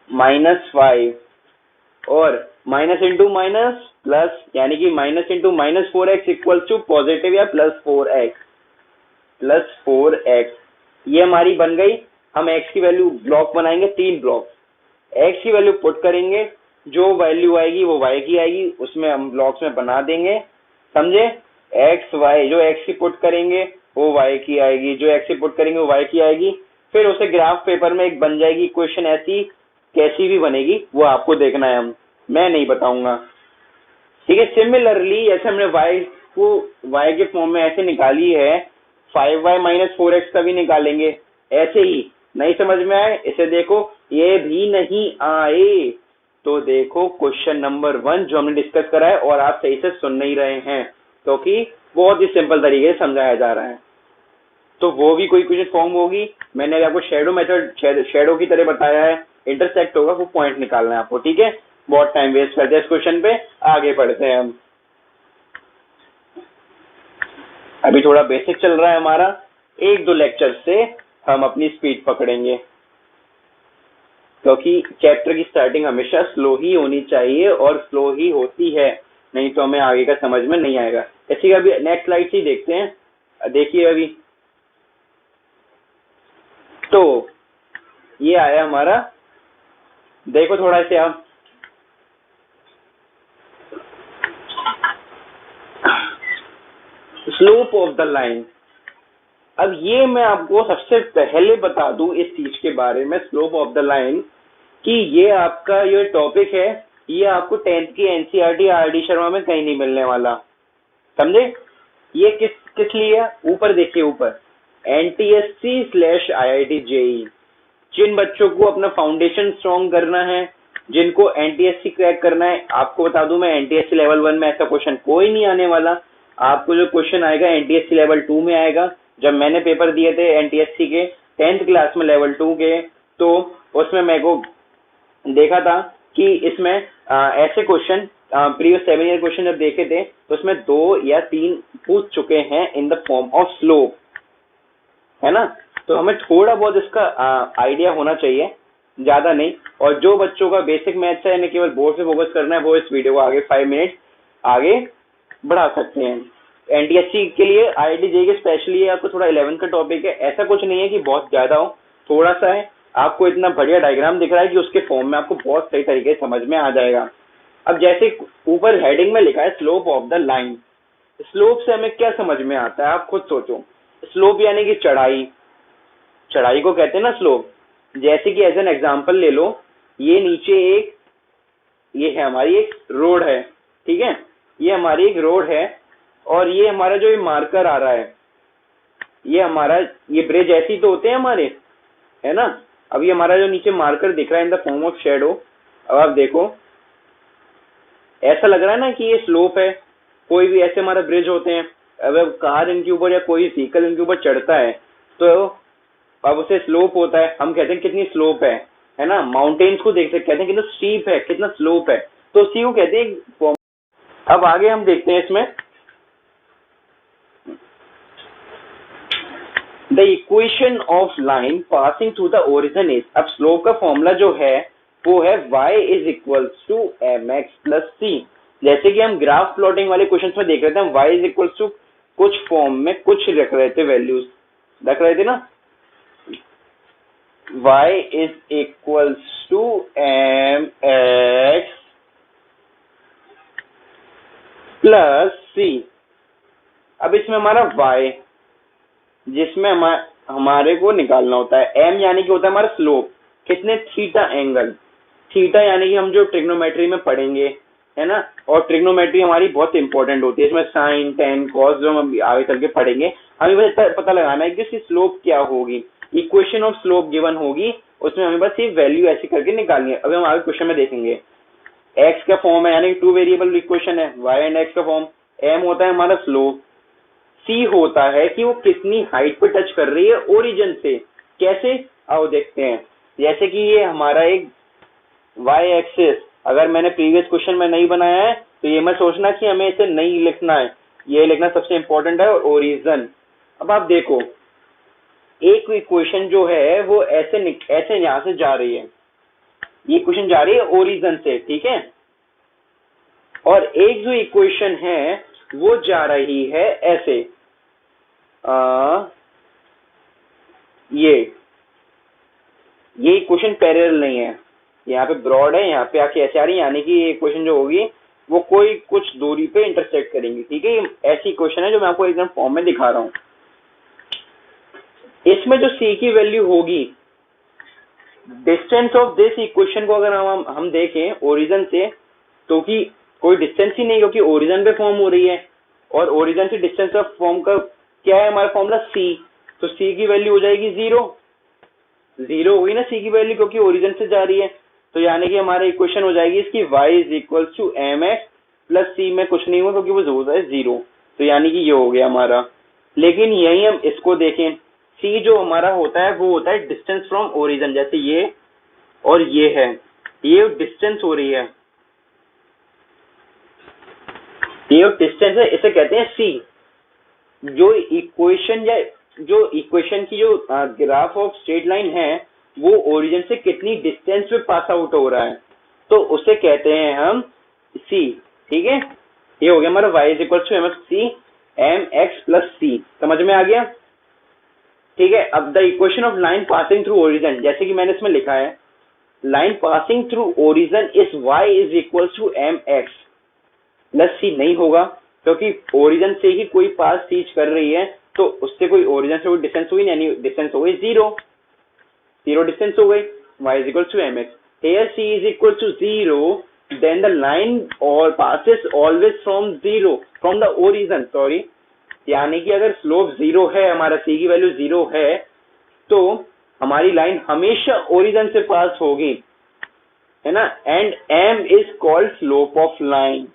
minus 5 और माइनस इंटू माइनस प्लस, यानी कि minus into minus 4x equal to positive या प्लस 4x, प्लस 4x। ये हमारी बन गई। हम x की वैल्यू ब्लॉक बनाएंगे, 3 ब्लॉक, x की वैल्यू पुट करेंगे, जो वैल्यू आएगी वो y की आएगी, उसमें हम ब्लॉक्स में बना देंगे, समझे। x y, जो x की पुट करेंगे वो y की आएगी, जो x की पुट करेंगे वो y की आएगी। फिर उसे ग्राफ पेपर में एक बन जाएगी इक्वेशन, ऐसी कैसी भी बनेगी वो आपको देखना है, मैं नहीं बताऊंगा। ठीक है, सिमिलरली जैसे हमने y को y के फॉर्म में ऐसे निकाली है, 5y माइनस 4x का भी निकालेंगे ऐसे ही। नहीं समझ में आए इसे देखो, ये भी नहीं आए तो देखो क्वेश्चन नंबर 1 जो हमने डिस्कस करा है और आप सही से सुन नहीं रहे हैं, क्योंकि बहुत ही सिंपल तरीके से समझाया जा रहा है। तो वो भी कोई क्वेश्चन फॉर्म होगी, मैंने अभी आपको शेडो मेथड शेडो की तरह बताया है, इंटरसेक्ट होगा, वो पॉइंट निकालना है आपको। ठीक है, बहुत टाइम वेस्ट करते हैं इस क्वेश्चन पे, आगे बढ़ते हैं हम। अभी थोड़ा बेसिक चल रहा है हमारा, एक दो लेक्चर से हम अपनी स्पीड पकड़ेंगे, क्योंकि चैप्टर की स्टार्टिंग हमेशा स्लो ही होनी चाहिए और स्लो ही होती है, नहीं तो हमें आगे का समझ में नहीं आएगा। इसी का अभी नेक्स्ट स्लाइड से देखते हैं, देखिए अभी तो ये आया हमारा, देखो थोड़ा से आप, स्लोप ऑफ द लाइन। अब ये मैं आपको सबसे पहले बता दूं इस चीज के बारे में, स्लोप ऑफ द लाइन, कि ये आपका ये टॉपिक है, ये आपको 10th की एनसीईआरटी आरडी शर्मा में कहीं नहीं मिलने वाला, समझे? ये किस लिए है? ऊपर देखिए, ऊपर NTSC/IIT JEE, जिन बच्चों को अपना फाउंडेशन स्ट्रॉन्ग करना है, जिनको एनटीएससी क्रैक करना है, आपको बता दूं मैं, एनटीएससी लेवल 1 में ऐसा क्वेश्चन कोई नहीं आने वाला। आपको जो क्वेश्चन आएगा एनटीएससी लेवल 2 में आएगा। जब मैंने पेपर दिए थे एनटीएससी के 10th क्लास में लेवल 2 के, तो उसमें मेरे को देखा था कि इसमें ऐसे क्वेश्चन प्रीवियस 7 ईयर क्वेश्चन जब देखे थे तो उसमें 2 या 3 पूछ चुके हैं in the form of slope, है ना? तो हमें थोड़ा बहुत इसका आइडिया होना चाहिए, ज्यादा नहीं। और जो बच्चों का बेसिक मैथ्स है, इन्हें केवल बोर्ड पे फोकस करना है, वो इस वीडियो को आगे 5 मिनट आगे बढ़ा सकते हैं। एनटीएससी के लिए आईआईटी जेईई के स्पेशली आपको थोड़ा 11 का टॉपिक है, ऐसा कुछ नहीं है कि बहुत ज्यादा हो, थोड़ा सा है। आपको इतना बढ़िया डायग्राम दिख रहा है कि उसके फॉर्म में आपको बहुत सही तरीके से समझ में आ जाएगा। अब जैसे ऊपर हेडिंग में लिखा है slope of the line, slope से हमें क्या समझ में आता है, आप खुद सोचो। स्लोप यानी कि चढ़ाई, चढ़ाई को कहते हैं ना स्लोप। जैसे कि एज एन एग्जांपल ले लो, ये नीचे एक, ये है हमारी एक रोड है, ठीक है, ये हमारी एक रोड है, और ये हमारा जो ये मार्कर आ रहा है, ये हमारा, ये ब्रिज ऐसी तो होते हैं हमारे, है ना? अब ये हमारा जो नीचे मार्कर दिख रहा है in the form of shadow, अब आप देखो ऐसा लग रहा है ना कि ये स्लोप है। कोई भी ऐसे हमारे ब्रिज होते हैं, अब कार इनके ऊपर या कोई व्हीकल इनके ऊपर चढ़ता है तो अब उसे स्लोप होता है, हम कहते हैं कितनी स्लोप है ना? माउंटेन्स को देख सकते, कहते हैं कितना स्टीप है, कितना स्लोप है, तो उसी को कहते हैं। अब आगे हम देखते हैं इसमें the equation of line passing through the origin is. अब स्लोप का फॉर्मूला जो है वो है y is equals to mx plus c। जैसे कि हम ग्राफ प्लॉटिंग वाले क्वेश्चन में देख रहे थे, हम y इज इक्वल्स टू कुछ फॉर्म में कुछ रख रहे थे, वैल्यूज रख रहे थे ना, y is equals to mx plus c। अब इसमें हमारा y, जिसमें हमारे को निकालना होता है m, यानी कि होता है हमारा स्लोप, कितने थीटा एंगल, थीटा यानी कि हम जो ट्रिग्नोमेट्री में पढ़ेंगे, है ना? और ट्रिग्नोमेट्री हमारी बहुत इंपॉर्टेंट होती है, इसमें साइन टेन कॉस जो हम आगे चल के पढ़ेंगे, हमें बस पता लगाना है कि इसकी स्लोप क्या होगी। इक्वेशन ऑफ स्लोप गिवन होगी, उसमें हमें बस ये वैल्यू ऐसी करके निकालनी है। अभी हम आगे क्वेश्चन में देखेंगे। एक्स का फॉर्म है, यानी 2 वेरिएबल इक्वेशन है, वाई एंड एक्स का फॉर्म। एम होता है हमारा स्लोप, सी होता है कि वो कितनी हाइट पे टच कर रही है ओरिजिन से। कैसे, आओ देखते हैं। जैसे कि ये हमारा एक वाई एक्सिस, अगर मैंने प्रीवियस क्वेश्चन में नहीं बनाया है तो ये मत सोचना कि हमें इसे नहीं लिखना है, ये लिखना सबसे इंपॉर्टेंट है, ओरिजिन। अब आप देखो, एक इक्वेशन जो है वो ऐसे यहां से जा रही है, ये इक्वेशन जा रही है ओरिजिन से, ठीक है, और एक जो इक्वेशन है वो जा रही है ऐसे, ये इक्वेशन पैरेलल नहीं है, यहाँ पे ब्रॉड है, यहाँ पे आके ऐसे आ रही है, यानी कि ये इक्वेशन जो होगी वो कोई कुछ दूरी पे इंटरसेक्ट करेंगी, ठीक है। ये ऐसी इक्वेशन है जो मैं आपको एकदम फॉर्म में दिखा रहा हूँ। इसमें जो c की वैल्यू होगी, डिस्टेंस ऑफ दिस इक्वेशन को अगर हम देखें ओरिजिन से, तो कि कोई डिस्टेंस ही नहीं, क्योंकि ओरिजिन पे फॉर्म हो रही है और ओरिजिन से डिस्टेंस ऑफ फॉर्म का क्या है हमारा फॉर्मूला c, तो c की वैल्यू हो जाएगी 0, 0 हुई ना c की वैल्यू, क्योंकि ओरिजिन से जा रही है। तो यानी कि हमारा इक्वेशन हो जाएगी इसकी y is equal to M X plus C में कुछ नहीं हुआ क्योंकि वो होता है 0, तो यानी कि ये हो गया हमारा। लेकिन यही हम इसको देखें, c जो हमारा होता है वो होता है डिस्टेंस फ्रॉम ओरिजिन, जैसे ये और ये है, ये डिस्टेंस हो रही है, ये डिस्टेंस है, इसे कहते हैं c। जो इक्वेशन या जो इक्वेशन की जो ग्राफ ऑफ स्ट्रेट लाइन है वो ओरिजिन से कितनी डिस्टेंस पे पास आउट हो रहा है, तो उसे कहते हैं हम c। ठीक है, ये हो गया हमारा y is equal to M X C M X plus C, समझ में आ गया। ठीक है, अब the equation of line passing through origin, जैसे कि मैंने इसमें लिखा है line passing through origin is y is equal to M X plus C, नहीं होगा क्योंकि ओरिजिन से ही कोई पास टीच कर रही है, तो उससे कोई ओरिजिन से कोई डिस्टेंस हुई, यानी डिस्टेंस हो गई 0, 0 डिस्टेंस हो गई, y is equal to mx, here c is equal to 0, then the line or passes always from 0 from the origin, sorry, यानी कि अगर स्लोप 0 है, हमारा c की वैल्यू 0 है, तो हमारी लाइन हमेशा ओरिजिन से पास होगी, है ना। And m is called slope of line,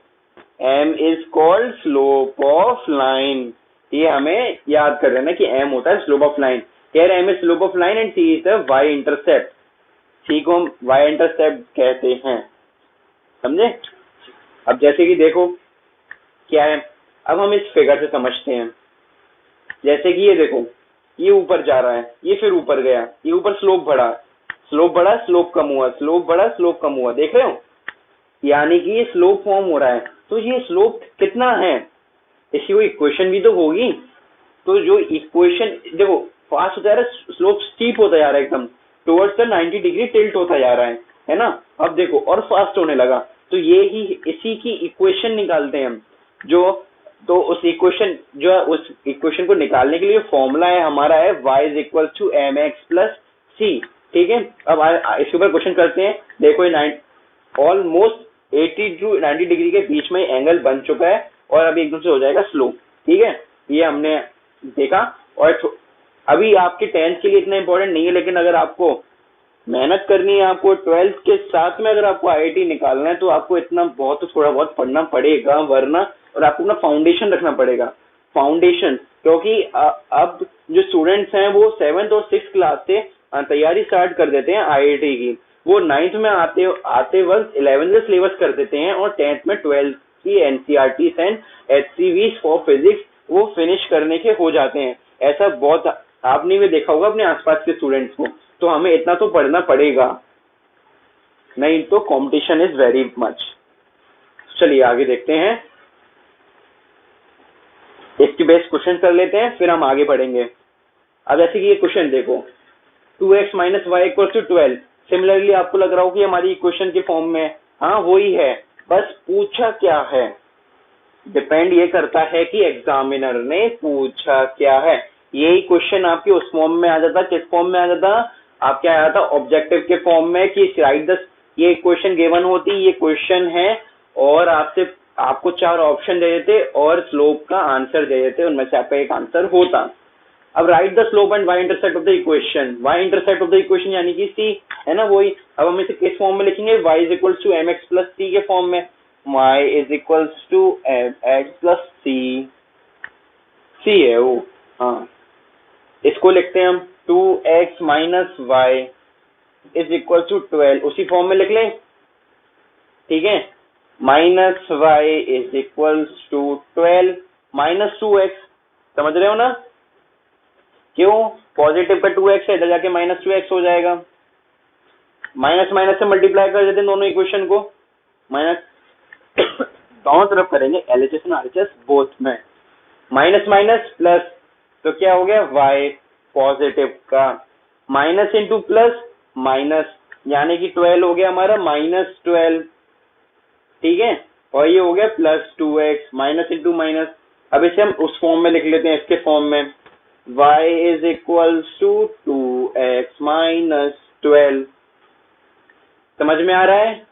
m is called slope of line, ये हमें याद कर लेना कि m होता है slope of line. Here m is slope of line and c is the y intercept, c को हम y intercept कहते हैं, समझे। अब जैसे कि देखो क्या है, अब हम इस फिगर से समझते हैं। जैसे कि ये देखो, ये ऊपर जा रहा है, ये फिर ऊपर गया, ये ऊपर स्लोप बढ़ा, स्लोप बढ़ा, स्लोप कम हुआ, स्लोप बढ़ा, स्लोप कम हुआ, देख रहे हो, यानी कि ये स्लोप फॉर्म हो रहा है। तो ये स्लोप कितना है, इसकी कोई इक्वेशन भी तो होगी, तो जो इक्वेशन देखो फास्ट होता है, स्लोप स्टीप होता जा रहा है, एकदम टुवर्ड्स द 90 डिग्री टिल्ट होता जा रहा है ना। अब देखो और फास्ट होने लगा, तो ये ही इसी की इक्वेशन निकालते हैं हम, जो तो उस इक्वेशन उस इक्वेशन को निकालने के लिए फॉर्मूला है हमारा है y is equal to M X plus C. ठीक है, अब इसके ऊपर क्वेश्चन करते हैं। देखो ये ऑलमोस्ट 80 टू 90 डिग्री के बीच में एंगल बन चुका है और अभी एकदम से हो जाएगा स्लो। ठीक है, ये हमने देखा। और अभी आपके 10th के लिए इतना इंपॉर्टेंट नहीं है, लेकिन अगर आपको मेहनत करनी है, आपको 12th के साथ में अगर आपको आईआईटी निकालना है, तो आपको इतना बहुत थोड़ा बहुत पढ़ना पड़ेगा, वरना और आपको अपना फाउंडेशन रखना पड़ेगा, फाउंडेशन। क्योंकि अब जो स्टूडेंट्स हैं वो 7th और 6th क्लास से तैयारी स्टार्ट कर देते हैं आईआईटी की, वो 9th में आते वक्त 11th का सिलेबस कर देते हैं और 10th में 12th की NCERT and HCV for physics वो फिनिश करने के हो जाते हैं। ऐसा बहुत आपने भी देखा होगा अपने आसपास के स्टूडेंट्स को। तो हमें इतना तो पढ़ना पड़ेगा, नहीं तो कंपटीशन इज वेरी मच। चलिए आगे देखते हैं, इसके बेस्ट क्वेश्चन कर लेते हैं, फिर हम आगे बढ़ेंगे। अब जैसे कि ये क्वेश्चन देखो, 2x minus y equal to 12, similarly आपको लग रहा हो कि हमारी इक्वेशन के फॉर्म में, हाँ वही है, बस पूछा क्या है, डिपेंड ये करता है कि एग्जामिनर ने पूछा क्या है। यही क्वेश्चन आपके उस फॉर्म में आ जाता, किस फॉर्म में आ जाता, आपके आया था ऑब्जेक्टिव के फॉर्म में कि राइट द, ये क्वेश्चन गिवन होती, ये क्वेश्चन है और आपको 4 ऑप्शन दे देते और स्लोप का आंसर दे देते, उनमें से आपका एक आंसर होता। अब write the slope and Y intercept of the equation, Y intercept of the equation यानी कि सी, है ना वही। अब हम इसे किस फॉर्म में लिखेंगे, y is equal to M X plus C के फॉर्म में, y is equal to M X plus C, C है वो, हाँ इसको लिखते हैं हम 2x minus Y is equal to 12, उसी फॉर्म में लिख लें। ठीक है, minus Y is equal to 12 minus 2x, समझ रहे हो ना, क्यों, पॉजिटिव का 2x है, इधर जाके माइनस 2x हो जाएगा, माइनस माइनस से मल्टीप्लाई कर देते हैं दोनों इक्वेशन को, माइनस दोनों तरफ करेंगे, एलएचएस एंड आरएचएस बोथ में, माइनस माइनस प्लस, तो क्या हो गया y पॉजिटिव का, माइनस इंटू प्लस माइनस, यानी कि 12 हो गया हमारा -12। ठीक है, और ये हो गया plus 2x, minus into minus. अब इसे हम उस फॉर्म में लिख लेते हैं, इसके फॉर्म में y is equals to 2x minus 12। समझ में आ रहा है?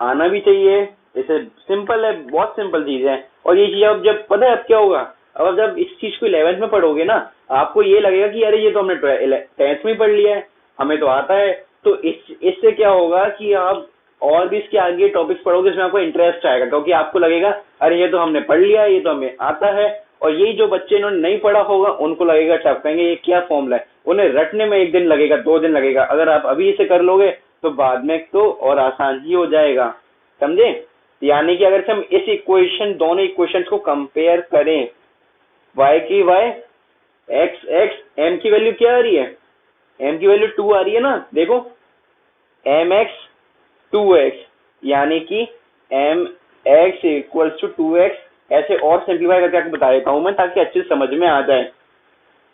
आना भी चाहिए। इसे सिंपल है, बहुत सिंपल चीज है। और ये चीज अब जब पता है अब क्या होगा, अब जब इस चीज को 11th में पढ़ोगे ना, आपको ये लगेगा कि अरे ये तो हमने 10th में पढ़ लिया है, हमें तो आता है। तो इससे क्या होगा कि आप और भी इसके आगे टॉपिक्स पढ़ोगे, इसमें आपको इंटरेस्ट आएगा, क्योंकि आपको लगेगा अरे ये तो हमने पढ़ लिया है, ये तो हमें आता है। और यही जो बच्चे इन्होंने नहीं पढ़ा होगा उनको लगेगा टफ, कहेंगे ये क्या फॉर्मूला है, उन्हें रटने में 1 दिन लगेगा, 2 दिन लगेगा। अगर आप अभी इसे कर लोगे तो बाद में तो और आसान ही हो जाएगा। समझे? यानी कि अगर हम इस इक्वेशन, दोनों इक्वेशंस को कंपेयर करें, y की y, x m की वैल्यू क्या आ रही है? m की वैल्यू 2 आ रही है ना, देखो mx 2x, यानी कि mx इक्वल्स टू 2x। ऐसे और सिंप्लीफाई करके आपको बता देता हूं मैं, ताकि अच्छे से समझ में आ जाए,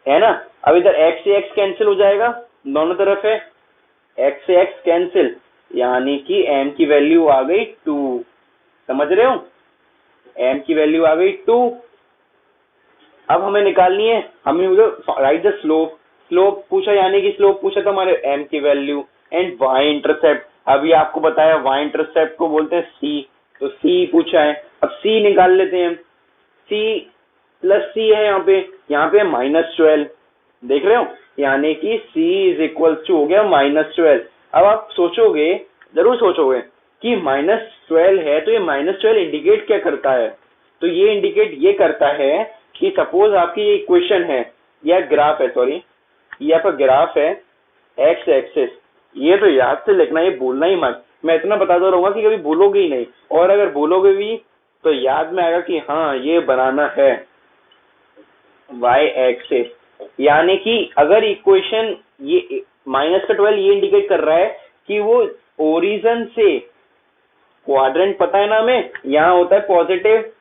है ना। अब इधर x से x कैंसिल हो जाएगा, दोनों तरफ है, x से x कैंसिल, यानी कि m की वैल्यू आ गई 2। समझ रहे हो? m की वैल्यू आ गई 2। अब हमें निकालनी है, हमें राइट द स्लोप। स्लोप पूछा, यानी कि स्लोप पूछा तो हमारे m की वैल्यू एंड y इंटरसेप्ट। अभी आपको बताया y इंटरसेप्ट को बोलते हैं c, तो c पूछा है। अब c निकाल लेते हैं। c प्लस c है यहाँ पे -12, देख रहे हो, यानी कि c इज इक्वल टू हो गया -12। अब आप सोचोगे, जरूर सोचोगे कि -12 है, तो ये -12 इंडिकेट क्या करता है? तो ये इंडिकेट ये करता है कि सपोज आपकी ये इक्वेशन है या ग्राफ है, सॉरी, ये आपका ग्राफ है एक्स एक्सिस। ये तो याद से लिखना, ये भूलना ही मत। मैं इतना बताता रहूंगा कि कभी भूलोगे ही नहीं, और अगर भूलोगे भी तो याद में आएगा कि हाँ ये बनाना है y एक्सिस। यानी कि अगर इक्वेशन ये -12 ये इंडिकेट कर रहा है कि वो ओरिजिन से क्वाड्रेंट, पता है ना हमें, यहाँ होता है पॉजिटिव,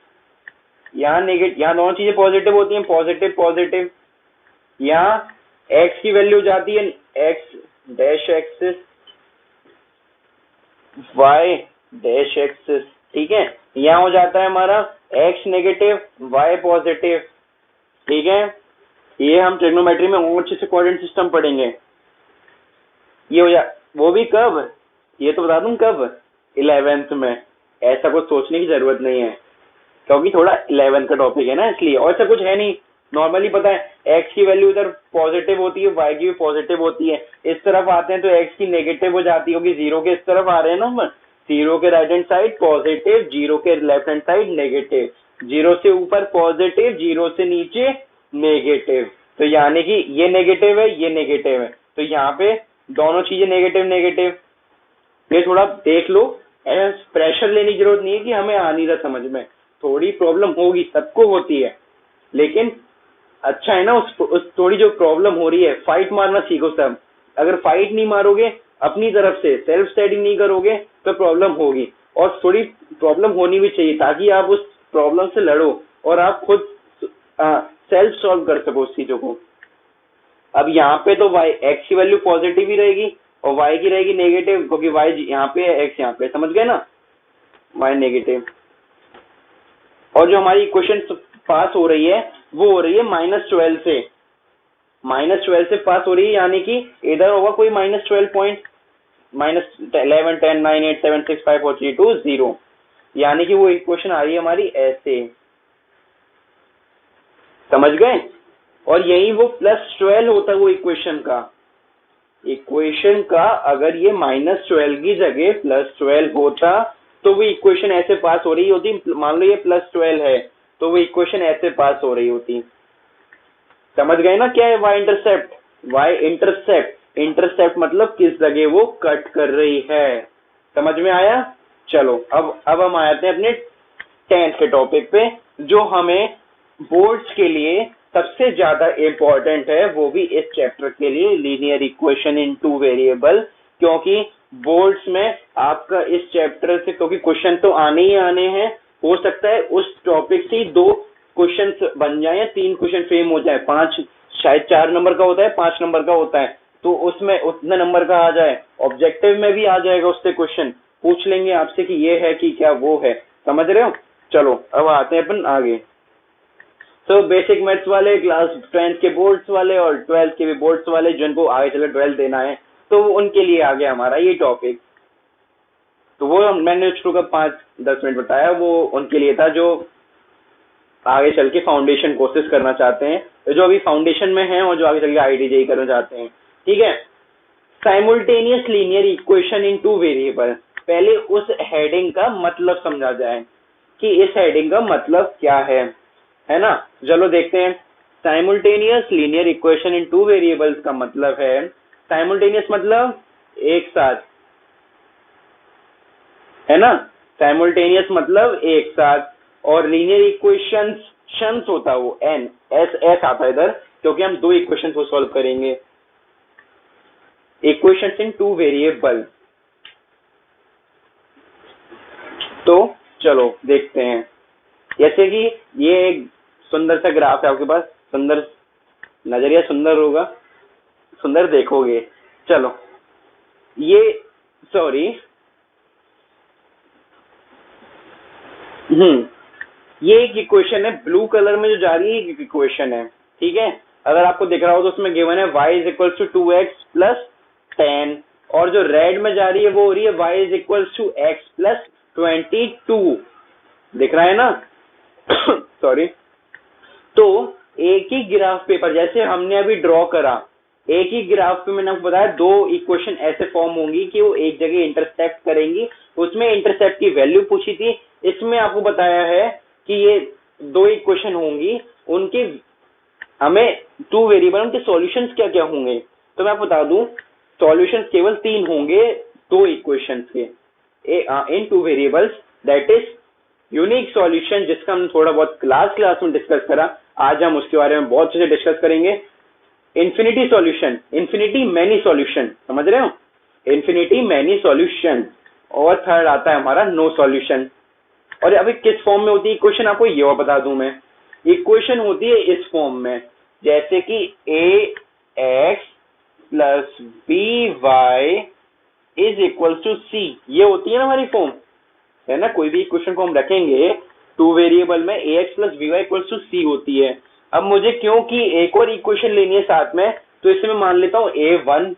यहाँ नेगेटिव, यहाँ दोनों चीजें पॉजिटिव होती हैं, पॉजिटिव पॉजिटिव। यहाँ x की वैल्यू जाती है x dash axis, y dash axis, ठीक है। यहाँ हो जाता है हमारा x नेगेटिव y पॉजिटिव, ठीक है। ये हम ट्रिग्नोमेट्री में और अच्छे से कोऑर्डिनेट सिस्टम पढ़ेंगे। ये हो जा, वो भी कब, ये तो बता दूं कब, 11th में। ऐसा कुछ सोचने की जरूरत नहीं है, क्योंकि थोड़ा 11th का टॉपिक है ना, इसलिए। और ऐसा कुछ है नहीं, नॉर्मली पता है x की वैल्यू इधर पॉजिटिव होती है, y की भी पॉजिटिव होती है। इस तरफ आते हैं तो x की नेगेटिव हो जाती होगी, 0 के इस तरफ आ रहे हैं ना हम, 0 के राइट हैंड साइड पॉजिटिव, 0 के लेफ्ट हैंड साइड नेगेटिव, 0 से ऊपर पॉजिटिव, 0 से नीचे नेगेटिव। तो यानी कि ये नेगेटिव है, ये नेगेटिव है, तो यहाँ पे दोनों चीजें नेगेटिव नेगेटिव। ये थोड़ा देख लो, प्रेशर लेने की जरूरत नहीं है कि हमें आ नहीं रहा समझ में, थोड़ी प्रॉब्लम होगी, सबको होती है, लेकिन अच्छा है ना, उस थोड़ी जो प्रॉब्लम हो रही है, फाइट मारना सीखो सब। अगर फाइट नहीं मारोगे, अपनी तरफ से सेल्फ स्टडी नहीं करोगे, तो प्रॉब्लम होगी। और थोड़ी प्रॉब्लम होनी भी चाहिए, ताकि आप उस प्रॉब्लम से लड़ो और आप खुद सेल्फ सॉल्व कर सको उस चीजों को। अब यहाँ पे तो y x की वैल्यू पॉजिटिव ही रहेगी और y की रहेगी नेगेटिव, क्योंकि y यहाँ पे है, x यहाँ पे, समझ गए ना, y नेगेटिव। और जो हमारी इक्वेशन पास हो रही है वो हो रही है -12 से, -12 से पास हो रही है, यानी कि इधर होगा कोई -12 पॉइंट, -11 10 9 8 7 6 5 4 3 2 0, यानी कि वो इक्वेशन आ रही है हमारी ऐसे। समझ गए? और यही वो +12 होता है वो इक्वेशन का अगर ये -12 की जगह +12 होता तो वो इक्वेशन ऐसे पास हो रही होती। मान लो ये +12 है तो वो इक्वेशन ऐसे पास हो रही होती। समझ गए ना क्या है y intercept? y intercept, intercept मतलब किस जगह वो कट कर रही है। समझ में आया? चलो अब हम आते हैं अपने 10th के टॉपिक पे, जो हमें बोर्ड्स के लिए सबसे ज्यादा इम्पोर्टेंट है, वो भी इस चैप्टर के लिए, लीनियर इक्वेशन इन 2 वेरिएबल। क्योंकि बोर्ड्स में आपका इस चैप्टर से, क्योंकि क्वेश्चन तो आने ही आने हैं, हो सकता है उस टॉपिक से 2 क्वेश्चन बन जाए या 3 क्वेश्चन फ्रेम हो जाए, 5 शायद 4 नंबर का होता है, 5 नंबर का होता है, तो उसमें उतने नंबर का आ जाए। ऑब्जेक्टिव में भी आ जाएगा, उससे क्वेश्चन पूछ लेंगे आपसे कि ये है कि क्या वो है। समझ रहे हो? चलो अब आते हैं अपन आगे। तो बेसिक मैथ्स वाले, क्लास 10th के बोर्ड्स वाले और 12th के भी बोर्ड्स वाले जिनको आगे चलकर 12th देना है, तो उनके लिए आ गया हमारा ये टॉपिक। तो वो मैंने शुरू का 5-10 मिनट बताया, वो उनके लिए था जो आगे चल के फाउंडेशन कोर्सेज करना चाहते हैं, तो जो अभी फाउंडेशन में हैं और जो आगे चल के IIT करना चाहते हैं। ठीक है। Simultaneous linear equation in two variable, पहले उस हेडिंग का मतलब समझा जाए कि इस हेडिंग का मतलब क्या है ना। चलो देखते हैं। Simultaneous linear equation in two variables का मतलब है, साइमल्टेनियस मतलब एक साथ, है ना। साइमल्टेनियस मतलब एक साथ, और लीनियर इक्वेशंस शंस होता है वो एन एस एस आता है इधर, क्योंकि हम दो इक्वेशंस को सॉल्व करेंगे। इक्वेशंस इन टू वेरिएबल। तो चलो देखते हैं। जैसे कि ये एक सुंदर सा ग्राफ है आपके पास, सुंदर नजरिया सुंदर होगा, सुंदर देखोगे। चलो ये सॉरी ये एक इक्वेशन है, ब्लू कलर में जो जा रही है एक इक्वेशन है। ठीक है। अगर आपको दिख रहा हो तो उसमें गिवन है y is equal to 2x plus 10, और जो रेड में जा रही है वो हो रही है y is equal to x plus 22। दिख रहा है ना। सॉरी। तो एक ही ग्राफ पेपर जैसे हमने अभी ड्रॉ करा, एक ही ग्राफ पे मैंने आपको बताया दो इक्वेशन ऐसे फॉर्म होंगी कि वो एक जगह इंटरसेक्ट करेंगी। उसमें इंटरसेप्ट की वैल्यू पूछी थी, इसमें आपको बताया है कि ये दो इक्वेशन होंगी, उनके हमें टू वेरिएबल उनके सॉल्यूशंस क्या क्या होंगे। तो मैं आपको बता दूं, सॉल्यूशंस केवल 3 होंगे दो इक्वेशंस के in two variables, that is unique solution, जिसका हम थोड़ा बहुत क्लास में डिस्कस करा। आज हम उसके बारे में बहुत अच्छे से डिस्कस करेंगे। Infinity solution, infinity many solution, समझ रहे हो, इन्फिनिटी मैनी सॉल्यूशन। और थर्ड आता है हमारा नो सॉल्यूशन। और अभी किस फॉर्म में होती है इक्वेशन, आपको ये और बता दूं मैं। इक्वेशन होती है इस फॉर्म में, जैसे कि ax plus by is equal to c, ये होती है ना हमारी फॉर्म, है ना। कोई भी इक्वेशन को हम रखेंगे टू वेरिएबल में ax plus by equal to c होती है। अब मुझे क्योंकि एक और इक्वेशन लेनी है साथ में, तो इसे मैं मान लेता हूँ a1,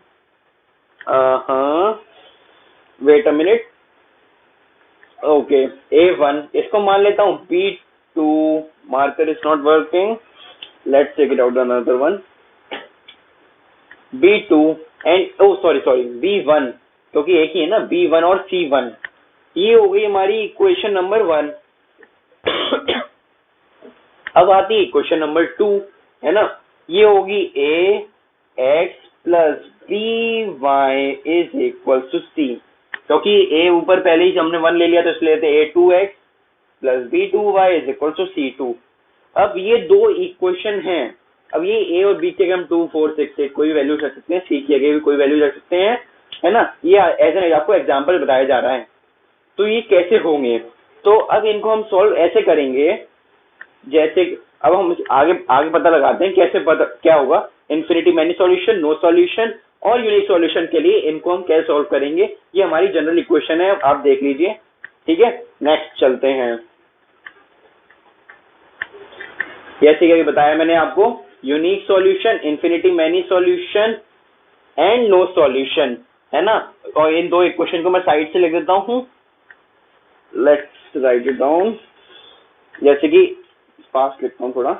wait a minute, okay a1, इसको मान लेता हूँ b2, marker is not working, let's take it out another one, b2 and sorry b1, क्योंकि एक ही है ना b1 और c1। ये हो गई हमारी इक्वेशन नंबर 1। अब आती है इक्वेशन नंबर 2, है ना। ये होगी ax plus by is equal to c, क्योंकि a ऊपर पहले ही हमने 1 ले लिया तो इसलिए लेते a2x plus b2y is equal to c2। अब ये दो इक्वेशन हैं। अब ये a और b के हम 2, 4, 6, 8 कोई वैल्यू रख सकते हैं, c की जगह भी कोई वैल्यू रख सकते हैं, है ना। ये एज एन आपको एग्जाम्पल बताया जा रहा है। तो ये कैसे होंगे, तो अब इनको हम सॉल्व ऐसे करेंगे, जैसे अब हम आगे आगे पता लगाते हैं कैसे क्या होगा। Infinity many solution, no solution और यूनिक सॉल्यूशन के लिए इनको हम कैसे सॉल्व करेंगे, ये हमारी जनरल इक्वेशन है, आप देख लीजिए। ठीक है। नेक्स्ट चलते हैं। जैसे कि अभी बताया मैंने आपको, unique solution, infinity many solution and no solution, है ना। और इन दो इक्वेशन को मैं साइड से लिख देता हूं, लेट्स राइट इट डाउन। जैसे कि फास्ट लिखता हूं थोड़ा,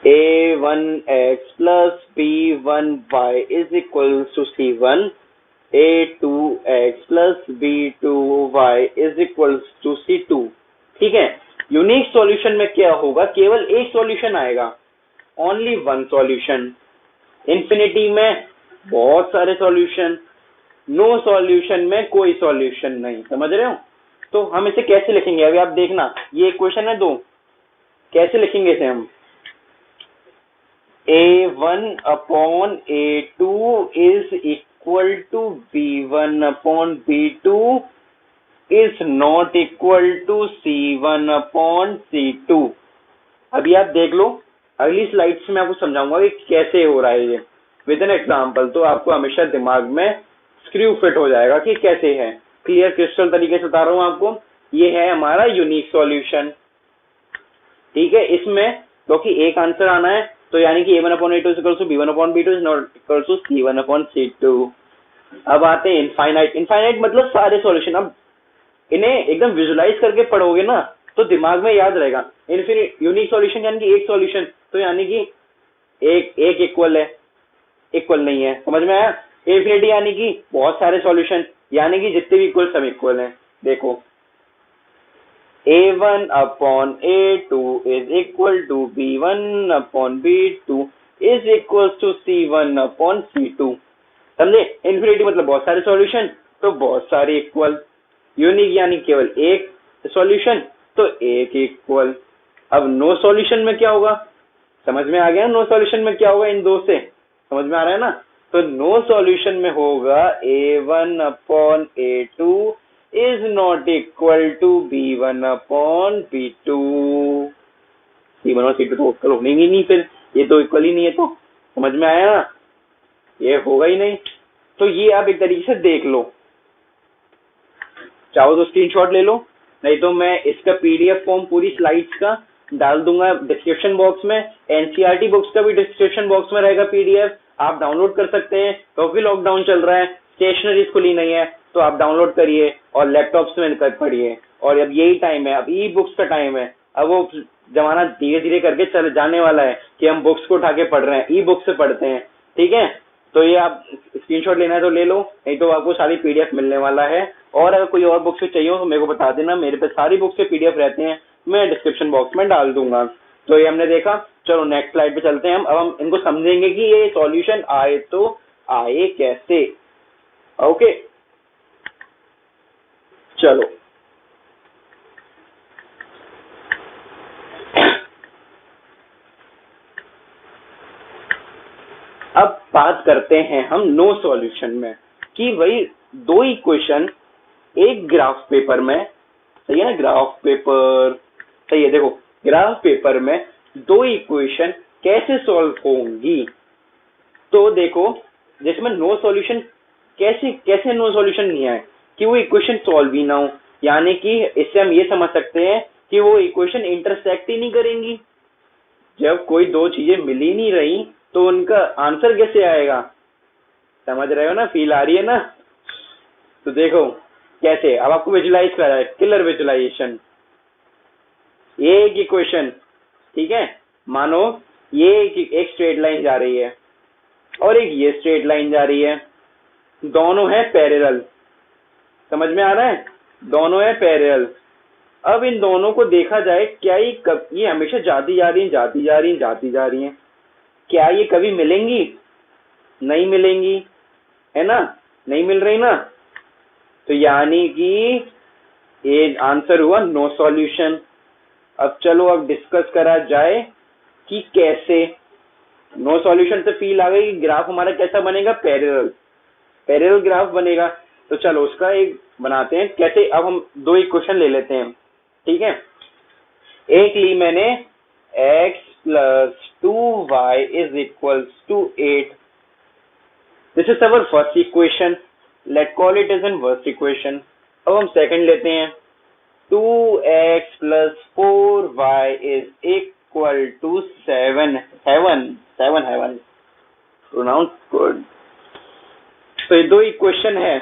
a1x plus b1y is equal to c1, a2x plus b2y is equal to c2। ठीक है। यूनिक सॉल्यूशन में क्या होगा, केवल एक सॉल्यूशन आएगा, ओनली वन सॉल्यूशन। इन्फिनिटी में बहुत सारे सॉल्यूशन, नो सॉल्यूशन में कोई सॉल्यूशन नहीं, समझ रहे हो। तो हम इसे कैसे लिखेंगे, अभी आप देखना, ये इक्वेशन है दो, कैसे लिखेंगे इसे हम। a1 upon a2 is equal to b1 upon b2 is not equal to c1 upon c2। अभी आप देख लो, अगली स्लाइड से मैं आपको समझाऊंगा कि कैसे हो रहा है ये विद एन एग्जाम्पल, तो आपको हमेशा दिमाग में स्क्रू फिट हो जाएगा कि कैसे है। क्लियर क्रिस्टल तरीके से बता रहा हूँ आपको। ये है हमारा यूनिक सॉल्यूशन, ठीक है, इसमें क्योंकि एक आंसर आना है तो यानी कि a1/a2 equal to b1/b2 is not equal to c1/c2। अब आते हैं इनफाइनाइट। इनफाइनाइट मतलब सारे सॉल्यूशन। अब इन्हें एकदम विजुलाइज करके पढ़ोगे ना तो दिमाग में याद रहेगा। इनफिनिट यूनिक सॉल्यूशन यानी कि एक सॉल्यूशन, तो यानी कि एक एक इक्वल है, इक्वल नहीं है, समझ में आया। इनफिनिटी यानी कि बहुत सारे सॉल्यूशन, यानी कि जितने भी इक्वल सब इक्वल हैं। देखो a1/a2 is equal to b1/b2 is equals to c1/c2। समझे। इनफिनिटी मतलब बहुत सारे सॉल्यूशन, तो बहुत सारे इक्वल। यूनिक यानी केवल एक सॉल्यूशन, तो एक इक्वल। अब नो सॉल्यूशन में क्या होगा, समझ में आ गया। नो सॉल्यूशन में क्या होगा, इन दो से समझ में आ रहा है ना। तो नो सॉल्यूशन में होगा a1/a2 is not equal to b1/b2। c1 और c2 तो इक्वल होंगे ही नहीं, फिर ये तो इक्वल ही नहीं है, तो समझ में आया ना, ये होगा ही नहीं। तो ये आप एक तरीके से देख लो, चाहो तो स्क्रीनशॉट ले लो, नहीं तो मैं इसका पीडीएफ फॉर्म पूरी स्लाइड्स का डाल दूंगा डिस्क्रिप्शन बॉक्स में। एनसीईआरटी बुक्स का भी डिस्क्रिप्शन बॉक्स में रहेगा पीडीएफ, आप डाउनलोड कर सकते हैं। क्योंकि लॉकडाउन चल रहा है, स्टेशनरी खुली नहीं है, तो आप डाउनलोड करिए और लैपटॉप्स में पढ़िए। और अब यही टाइम है, अब ई बुक्स का टाइम है। अब वो जमाना धीरे धीरे करके चल जाने वाला है कि हम बुक्स को उठा के पढ़ रहे हैं, ई बुक से पढ़ते हैं। ठीक है, तो ये आप स्क्रीनशॉट लेना है तो ले लो, नहीं तो आपको सारी पीडीएफ मिलने वाला है। और अगर कोई और बुक्स चाहिए हो तो मेरे को बता देना, मेरे पे सारी बुक्स के पीडीएफ रहते हैं, मैं डिस्क्रिप्शन बॉक्स में डाल दूंगा। तो ये हमने देखा। चलो नेक्स्ट स्लाइड पे चलते हैं हम। अब हम इनको समझेंगे कि ये सॉल्यूशन आए तो आए कैसे। ओके चलो, अब बात करते हैं हम नो सॉल्यूशन में, कि वही दो इक्वेशन एक ग्राफ पेपर में, सही है ना, ग्राफ पेपर सही है। देखो ग्राफ पेपर में दो इक्वेशन कैसे सॉल्व होंगी। तो देखो जिसमें नो सॉल्यूशन, कैसे कैसे नो सॉल्यूशन नहीं आए, कि वो इक्वेशन सॉल्व ही ना हो। यानी कि इससे हम ये समझ सकते हैं कि वो इक्वेशन इंटरसेक्ट ही नहीं करेंगी। जब कोई दो चीजें मिल ही नहीं रही तो उनका आंसर कैसे आएगा, समझ रहे हो ना, फील आ रही है ना। तो देखो कैसे, अब आपको विजुलाइज करा है, किलर विजुलाइजेशन। ये एक इक्वेशन, ठीक है, मानो ये एक स्ट्रेट लाइन जा रही है और एक ये स्ट्रेट लाइन जा रही है, दोनों है पैरेलल, समझ में आ रहा है, दोनों है पैरेलल। अब इन दोनों को देखा जाए, क्या ये हमेशा जाती जा रही है, जाती जा रही है, जाती जा रही है, क्या ये कभी मिलेंगी, नहीं मिलेंगी, है ना, नहीं मिल रही ना। तो यानी कि ये आंसर हुआ नो सॉल्यूशन। अब चलो अब डिस्कस करा जाए कि कैसे। नो सॉल्यूशन से फील आ गई, ग्राफ हमारा कैसा बनेगा, पैरेलल, पैरेलल ग्राफ बनेगा। तो चलो उसका एक बनाते हैं कैसे। अब हम दो इक्वेशन ले लेते हैं, ठीक है। एक ली मैंने x plus 2y is equals to 8। This is our first equation, let call it as an first equation. अब हम सेकंड लेते हैं, 2x plus 4y is equal to 7। Heaven pronounce good. तो ये दो इक्वेशन है।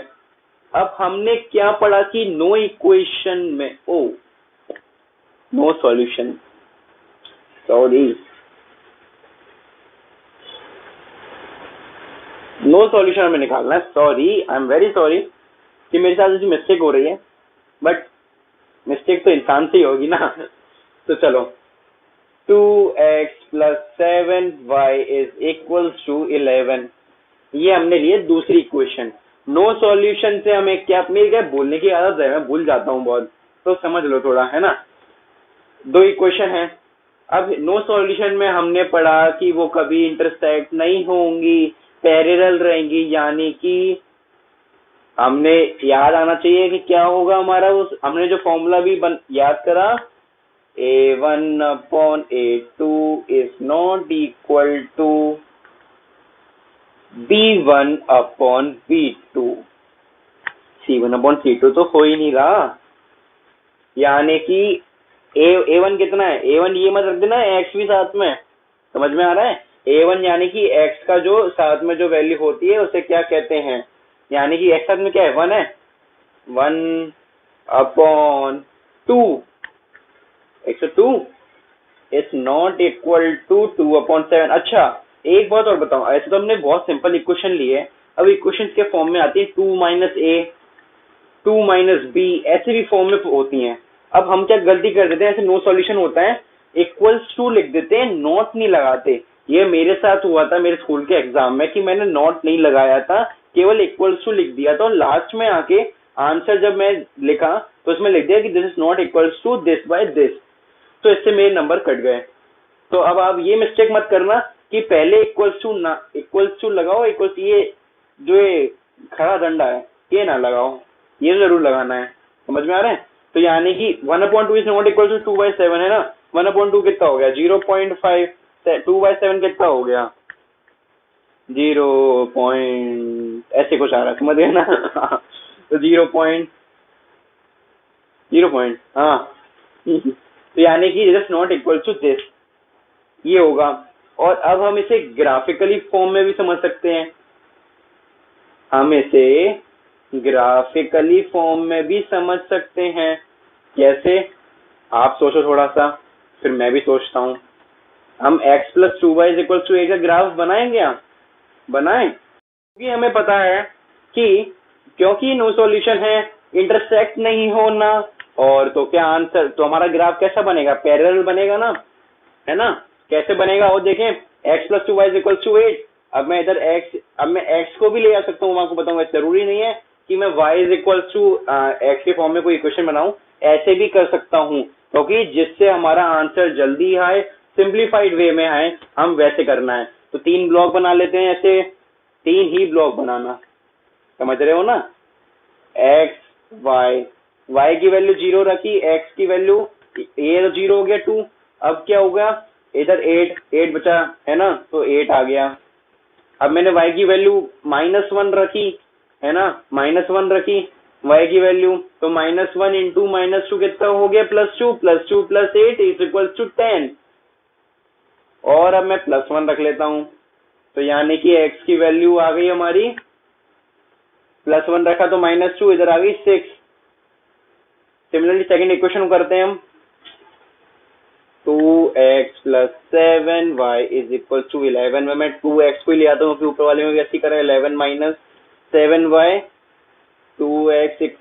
अब हमने क्या पढ़ा कि नो इक्वेशन में no solution, sorry no solution हमें निकालना है। Sorry, I am very sorry कि मेरे साथ ऐसी मिस्टेक हो रही है, बट मिस्टेक तो इंसान से ही होगी ना। तो चलो 2x plus 7y is equals to 11, ये हमने लिए दूसरी इक्वेशन। नो सॉल्यूशन से हमें क्या, मेरी क्या बोलने की आदत है, मैं भूल जाता हूँ बहुत, तो समझ लो थोड़ा, है ना। दो इक्वेशन है। अब नो सॉल्यूशन में हमने पढ़ा कि वो कभी इंटरसेक्ट नहीं होंगी, पैरेलल रहेंगी, यानी कि हमने याद आना चाहिए कि क्या होगा हमारा, उस हमने जो फॉर्मूला भी याद करा, a1/a2 is not equal to b1/b2। c1/c2 तो हो ही नहीं रहा, यानी कि A1 कितना है, A1 ये मत रख देना x भी साथ में, समझ में आ रहा है। A1 यानी कि x का जो साथ में जो वैल्यू होती है उसे क्या कहते हैं, यानी कि x साथ में क्या है, 1 है, 1/2, 102 इज नॉट इक्वल टू 2/7। अच्छा एक बात और बताओ, ऐसे तो हमने बहुत सिंपल इक्वेशन ली है, अब इक्वेशन के फॉर्म में आती है 2 - a 2 - b, ऐसे भी फॉर्म में होती हैं। अब हम क्या गलती कर देते हैं, ऐसे नो सॉल्यूशन होता है इक्वल्स टू लिख देते हैं, नॉट नहीं लगाते। ये मेरे साथ हुआ था मेरे स्कूल के एग्जाम में कि मैंने नॉट नहीं लगाया था, केवल इक्वल्स टू लिख दिया था, और लास्ट में आके आंसर जब मैं लिखा तो उसमें लिख दिया कि this is not equals to this by this, तो इससे मेरे नंबर कट गए। तो अब आप ये मिस्टेक मत करना कि पहले इक्वल्स टू लगाओ, इक्वल्स ये जो ये खड़ा डंडा है ये ना लगाओ, ये जरूर लगाना है, समझ में आ रहा है। तो यानी कि 1/2 इज नॉट इक्वल टू 2/7 है ना, 1/2 कितना हो गया 0.5, 2/7 कितना हो गया 0 पॉइंट ऐसे कुछ आ रहा है, समझ गए ना। तो 0 पॉइंट हाँ। तो यानी कि this not equal to this, ये होगा। और अब हम इसे ग्राफिकली फॉर्म में भी समझ सकते हैं, हम इसे ग्राफिकली फॉर्म में भी समझ सकते हैं। कैसे, आप सोचो थोड़ा सा, फिर मैं भी सोचता हूँ। हम x + 2y = a का ग्राफ बनाएंगे, आप बनाएं, क्योंकि हमें पता है कि क्योंकि नो सॉल्यूशन है, इंटरसेक्ट नहीं होना, और तो क्या आंसर, तो हमारा ग्राफ कैसा बनेगा, पैरेलल बनेगा ना, है ना। कैसे बनेगा वो देखें, x + 2y = 8। अब मैं इधर अब मैं x को भी ले आ सकता हूँ, मैं आपको बताऊंगा, जरूरी नहीं है कि मैं y = x के फॉर्म में कोई इक्वेशन बनाऊं, ऐसे भी कर सकता हूँ, क्योंकि जिससे हमारा आंसर जल्दी आए, सिंप्लीफाइड वे में आए, हम वैसे करना है। तो 3 ब्लॉक बना लेते हैं, ऐसे 3 ही ब्लॉक बनाना, समझ रहे हो ना। x y की वैल्यू 0 रखी, x की वैल्यू, ये तो 0 हो गया 2, अब क्या होगा, इधर 8 बचा है ना, तो 8 आ गया। अब मैंने y की वैल्यू -1 रखी है ना, -1 रखी y की वैल्यू, तो -1 इंटू -2 कितना हो गया, +2 +2 + 8 = 10। और अब मैं +1 रख लेता हूं, तो यानी कि x की वैल्यू आ गई हमारी, +1 रखा तो -2, इधर आ गई 6। सिमिलरली सेकंड इक्वेशन करते हैं हम, 2x + 7y = 11 में मैं 2x को ही ले आता हूँ, क्योंकि ऊपर वाले में भी ऐसी करें, 11 - 7y, 2x x =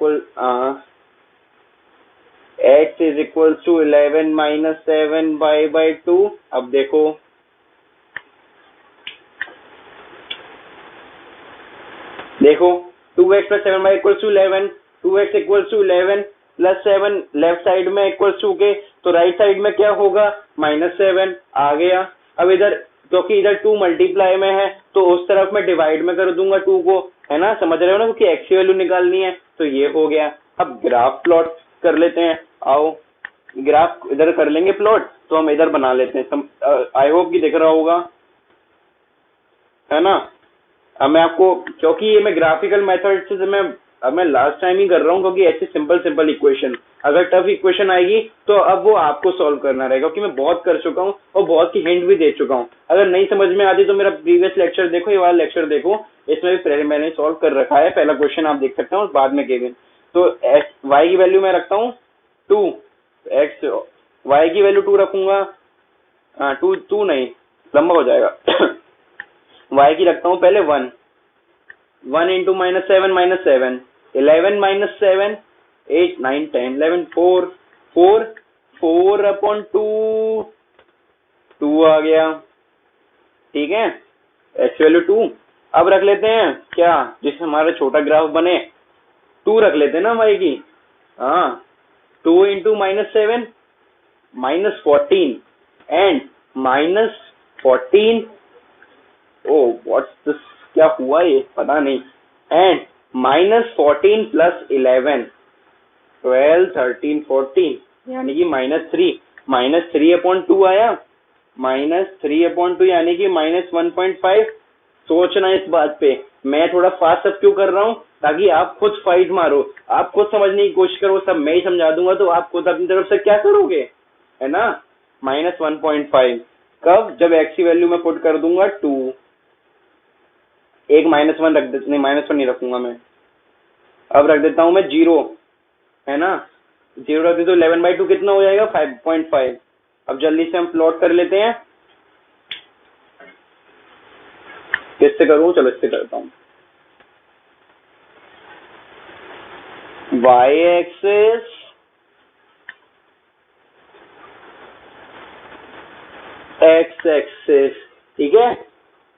11 - 7y/2। अब देखो, देखो 2x + 7y = 11, 2x = 11 + 7 left side में इक्वल्स टू के, तो राइट साइड में क्या होगा, -7 आ गया। अब इधर क्योंकि इधर 2 मल्टीप्लाई में है, तो उस तरफ मैं डिवाइड में कर दूंगा 2 को, है ना, समझ रहे हो ना, क्योंकि x की वैल्यू निकालनी है। तो ये हो गया। अब ग्राफ प्लॉट कर लेते हैं, आओ ग्राफ इधर कर लेंगे प्लॉट, तो हम इधर बना लेते हैं, आई होप कि दिख रहा होगा, है ना। अब मैं आपको, क्योंकि ये मैं ग्राफिकल मेथड से मैं लास्ट टाइम ही कर रहा हूँ, क्योंकि ऐसे सिंपल इक्वेशन, अगर टफ इक्वेशन आएगी तो अब वो आपको सॉल्व करना रहेगा, क्योंकि मैं बहुत कर चुका हूँ और बहुत की हिंट भी दे चुका हूँ। अगर नहीं समझ में आती तो मेरा प्रीवियस लेक्चर देखो, ये वाला लेक्चर देखो, इसमें भी पहले मैंने सॉल्व कर रखा है, पहला क्वेश्चन आप देख सकते हो, बाद में केविन। तो y की वैल्यू मैं रखता हूँ 2, x y की वैल्यू 2 रखूंगा, 2 नहीं, लंबा हो जाएगा। y की रखता हूँ पहले 1, 1 इंटू -7 -7, 11 - 7, 8 9 10 11, 4 4 4/2, 2 आ गया, ठीक है, x वैल्यू 2। अब रख लेते हैं क्या, जिससे हमारा छोटा ग्राफ बने, 2 रख लेते हैं ना y की, हाँ, 2 into -7 -14 and -14, oh what's this, क्या हुआ ये पता नहीं, एंड -14 + 11, 12 13 14, यानी कि -3, -3/2 आया, -3/2 यानी कि -1.5। सोचना इस बात पे, मैं थोड़ा फास्ट अब क्यों कर रहा हूँ, ताकि आप खुद फाइट मारो, आप खुद समझने की कोशिश करो, सब मैं ही समझा दूंगा, तो आप खुद अपनी तरफ से क्या करोगे, है ना, -1.5। कब? जब x की वैल्यू मैं पुट कर दूंगा 2। एक -1 रख दे, नहीं -1 नहीं रखूंगा मैं, अब रख देता हूं मैं 0, है ना। 0 रख दे तो 11/2 कितना हो जाएगा? 5.5। अब जल्दी से हम प्लॉट कर लेते हैं। किससे करूँ? चलो इससे करता हूँ। y एक्सिस, x एक्सिस, ठीक है।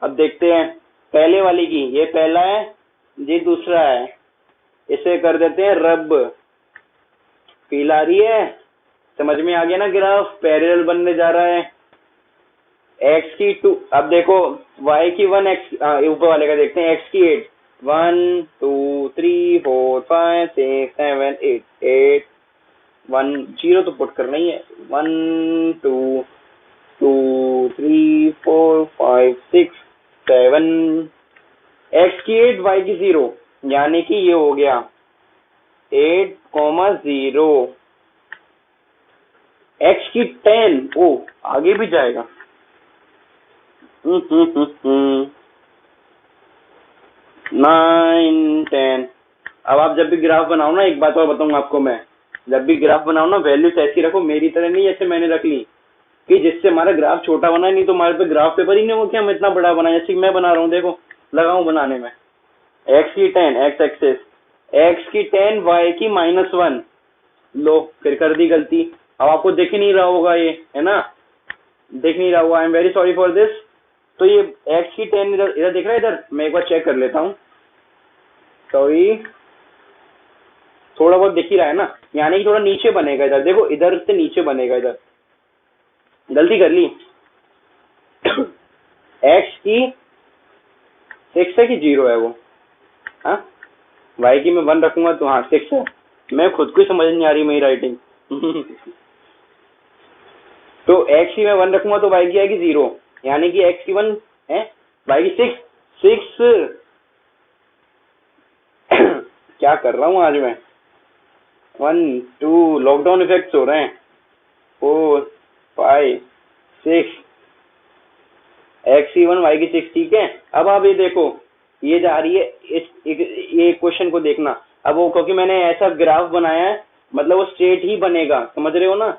अब देखते हैं पहले वाली की, ये पहला है, ये दूसरा है। इसे कर देते हैं रब। फील आ रही है? समझ में आ गया ना? ग्राफ पैरेलल बनने जा रहा है। x की 2, अब देखो y की 1, x ऊपर वाले का देखते हैं, x की 8, 1 2 3 4 5 6 7 8 8 1 0 तो पुट करना ही है। 1 2 2 3 4 5 6 7, x की 8 y की 0, यानी कि ये हो गया 8,0। x की 10, ओ आगे भी जाएगा। 9 10। अब आप जब भी ग्राफ बनाओ ना, एक बात और बताऊंगा आपको मैं, जब भी ग्राफ बनाओ ना, वैल्यूज ऐसी रखो, मेरी तरह नहीं जैसे मैंने रख ली कि जिससे हमारा ग्राफ छोटा बना, नहीं तो हमारे पे ग्राफ पेपर ही नहीं हो कि हम इतना बड़ा बनाए, जैसे कि मैं बना रहा हूँ, देखो लगाऊं बनाने में। x की 10 x एक्सेस, x की 10 y की -1, लो फिर कर दी गलती। अब आपको दिख ही नहीं रहा होगा ये, है ना, दिख नहीं रहा होगा, आई am very sorry for this. तो ये x की 10 इधर इधर दिख रहा है, इधर मैं एक बार चेक कर लेता हूँ, सॉरी, थोड़ा बहुत दिख ही रहा है ना, यानी कि थोड़ा नीचे बनेगा इधर, देखो इधर से नीचे बनेगा इधर, गलती कर ली। x की 6 है कि 0 है वो? हाँ, y की मैं 1 रखूंगा तो हाँ 6 है। मैं खुद को ही समझ नहीं आ रही मेरी राइटिंग। तो x की मैं 1 रखूंगा तो y की आएगी 0, यानी कि x की 1 है, y की 6 6। क्या कर रहा हूँ आज मैं? 1 2 लॉकडाउन इफेक्ट्स हो रहे हैं। 4 5 6, x की 1 y की 6, ठीक है। अब आप ये देखो, ये जा रही है ये क्वेश्चन को देखना। अब वो क्योंकि मैंने ऐसा ग्राफ बनाया है, मतलब वो स्ट्रेट ही बनेगा, समझ रहे हो ना,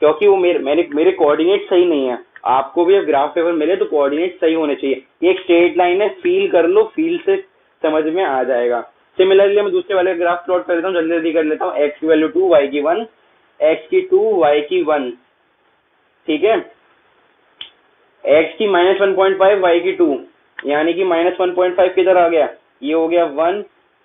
क्योंकि वो मेरे कोऑर्डिनेट सही नहीं है। आपको भी अब ग्राफ पेपर मिले तो कोऑर्डिनेट सही होने चाहिए। ये एक स्ट्रेट लाइन है, फील कर लो, फील से समझ में आ जाएगा। सिमिलरली मैं दूसरे वाले ग्राफ प्लॉट कर देता हूँ, जल्दी जल्दी कर लेता हूँ। x की वैल्यू 2 y की 1, x की 2 y की 1, ठीक है। x की -1.5 y की 2, यानी कि -1.5 किधर आ गया? ये हो गया 1।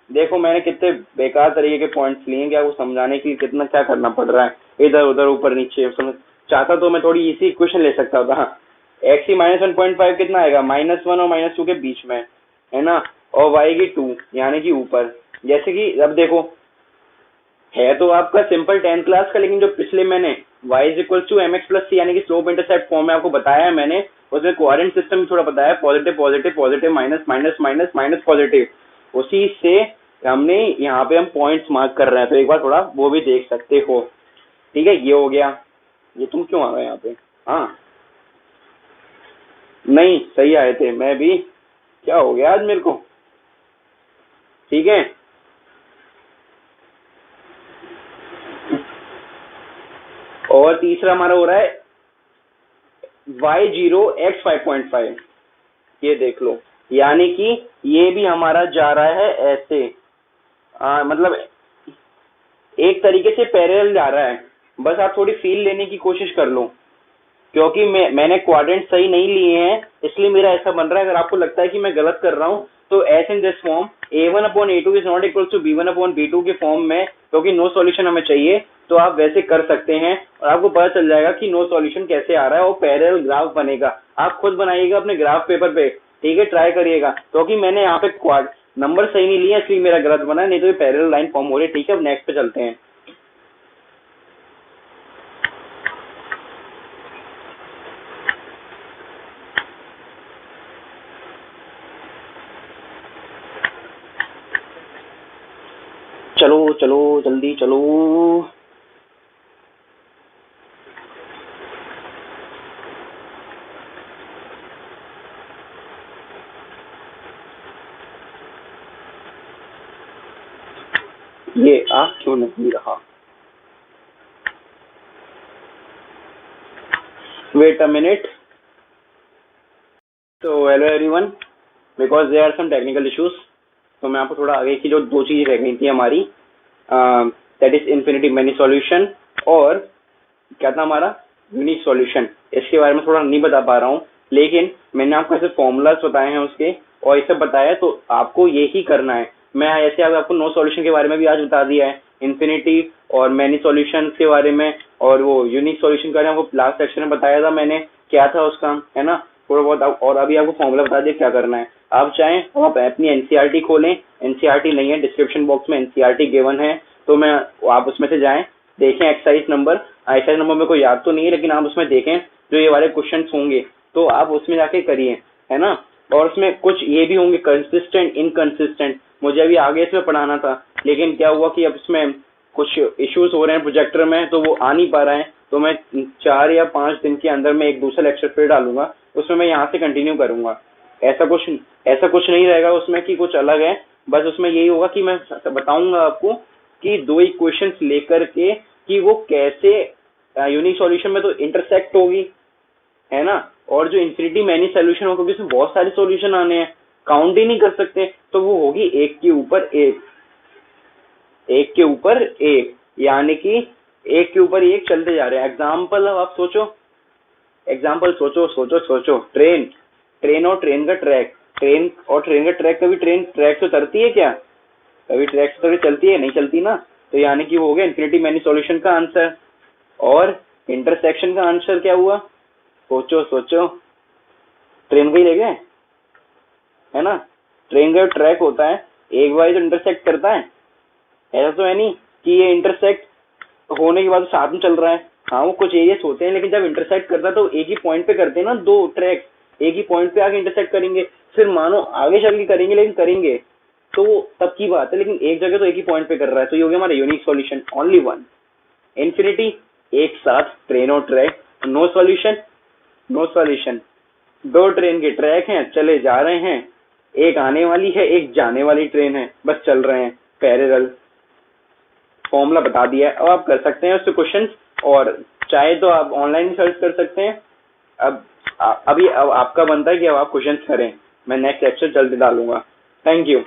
देखो मैंने कितने बेकार तरीके के पॉइंट्स लिए हैं, क्या वो समझाने के लिए कितना क्या करना पड़ रहा है, इधर उधर ऊपर नीचे। समझ चाहता तो मैं थोड़ी इसी इक्वेशन ले सकता था। हाँ, x की -1.5 कितना आएगा? -1 और -2 के बीच में, है ना, और y की 2 यानी कि ऊपर। जैसे कि अब देखो, है तो आपका सिंपल 10th क्लास का, लेकिन जो पिछले मैंने y = mx + c यानी कि स्लोप इंटरसेप्ट फॉर्म में आपको बताया है मैंने, उसमें कोऑर्डिनेट सिस्टम भी थोड़ा बताया है, positive positive positive minus minus minus minus positive. उसी से हमने यहाँ पे हम पॉइंट्स मार्क कर रहे हैं, तो एक बार थोड़ा वो भी देख सकते हो, ठीक है। ये हो गया। ये तुम क्यों आ गए यहाँ पे? हाँ नहीं, सही आए थे, मैं भी, क्या हो गया आज मेरे को, ठीक है। और तीसरा हमारा हो रहा है y0 x 5.5, ये देख लो, यानी कि ये भी हमारा जा रहा है ऐसे, मतलब एक तरीके से पैरेलल जा रहा है। बस आप थोड़ी फील लेने की कोशिश कर लो, क्योंकि मैंने क्वाड्रेंट सही नहीं लिए हैं, इसलिए मेरा ऐसा बन रहा है। अगर आपको लगता है कि मैं गलत कर रहा हूँ तो as in this form, a1/a2 is not equal to b1/b2 के फॉर्म में, क्योंकि नो सॉल्यूशन हमें चाहिए, तो आप वैसे कर सकते हैं और आपको पता चल जाएगा कि नो सॉल्यूशन कैसे आ रहा है और पैरेलल ग्राफ बनेगा। आप खुद बनाइएगा अपने ग्राफ पेपर पे, ठीक है, ट्राई करिएगा, क्योंकि मैंने यहाँ पे क्वाड नंबर सही नहीं लिया इसलिए मेरा गलत बना, नहीं तो ये पैरेलल लाइन फॉर्म हो रही है, ठीक है। अब नेक्स्ट पे चलते हैं। चलो चलो जल्दी चलो। ये आ क्यों नहीं रहा? Wait a minute. तो hello everyone, because there are some technical issues, तो मैं आपको थोड़ा आगे की जो दो चीज़ रह गई थी हमारी, that is infinity many solution और क्या था हमारा यूनिक सॉल्यूशन, इसके बारे में थोड़ा नहीं बता पा रहा हूँ. लेकिन मैंने आपको ऐसे फॉर्मूलाज बताए हैं उसके और ये सब बताया, तो आपको यही करना है. मैं ऐसे आपको नो सॉल्यूशन के बारे में भी आज बता दिया है, इन्फिनिटी और मैनी सॉल्यूशन के बारे में, और वो यूनिक सॉल्यूशन का वो लास्ट सेक्शन में बताया था मैंने क्या था उसका, है ना, थोड़ा बहुत. और अभी आपको फॉर्मूला बता दिया क्या करना है. आप चाहें तो आप अपनी एनसीईआरटी खोलें, एनसीईआरटी नहीं है डिस्क्रिप्शन बॉक्स में एनसीईआरटी गिवन है, तो मैं आप उसमें से जाएं, देखें एक्सरसाइज नंबर में कोई याद तो नहीं है, लेकिन आप उसमें देखें जो ये वाले क्वेश्चन होंगे तो आप उसमें जाके करिए, है ना. और उसमें कुछ ये भी होंगे कंसिस्टेंट इनकंसिस्टेंट, मुझे अभी आगे इसमें पढ़ाना था, लेकिन क्या हुआ कि अब इसमें कुछ इश्यूज हो रहे हैं प्रोजेक्टर में, तो वो आ नहीं पा रहा है. तो मैं 4 या 5 दिन के अंदर में एक दूसरा लेक्चर फिर डालूंगा, उसमें मैं यहाँ से कंटिन्यू करूंगा. ऐसा कुछ नहीं रहेगा उसमें कि कुछ अलग है. बस उसमें यही होगा कि मैं बताऊंगा आपको कि दो इक्वेशंस लेकर के कि वो कैसे यूनिक सॉल्यूशन में तो इंटरसेक्ट होगी, है ना, और जो इन्फिनिटी मैनी सॉल्यूशन होगा, क्योंकि इसमें बहुत सारे सॉल्यूशन आने हैं, काउंट ही नहीं कर सकते, तो वो होगी एक के ऊपर एक, एक के ऊपर एक, यानी कि एक के ऊपर एक चलते जा रहे हैं. एग्जाम्पल अब आप सोचो, एग्जाम्पल सोचो सोचो सोचो. ट्रेन और ट्रेन का ट्रैक, ट्रेन और ट्रेन का ट्रैक, कभी ट्रेन ट्रैक से उतरती है क्या? कभी ट्रैक से थोड़ी चलती है, नहीं चलती ना. तो यानी कि वो हो गया इन्फिनिटी मैनी सॉल्यूशन का आंसर. और इंटरसेक्शन का आंसर क्या हुआ? सोचो सोचो, ट्रेन का ही ले गए, है ना. ट्रेन का ट्रैक होता है एक बार तो इंटरसेक्ट करता है, ऐसा तो है नहीं कि ये इंटरसेक्ट होने के बाद साथ में चल रहा है. हाँ, वो कुछ एरियाज होते हैं, लेकिन जब इंटरसेक्ट करता है तो एक ही पॉइंट पे करते हैं ना, दो ट्रैक एक ही पॉइंट पे आके इंटरसेक्ट करेंगे. फिर मानो आगे चल के करेंगे, लेकिन करेंगे तो तब की बात है, लेकिन एक जगह तो एक ही पॉइंट पे कर रहा है, तो ये हो गया हमारा unique solution, only one. Infinity एक साथ ट्रेन और track, no solution, no solution दो ट्रेन के ट्रैक हैं, चले जा रहे हैं, एक आने वाली है एक जाने वाली ट्रेन है, बस चल रहे हैं पैरेलल. फॉर्मूला बता दिया है, अब आप कर सकते हैं उससे क्वेश्चन, और चाहे तो आप ऑनलाइन सर्च कर सकते हैं. अब आपका बनता है कि अब आप क्वेश्चन करें. मैं नेक्स्ट लेक्चर जल्दी डालूंगा. Thank you.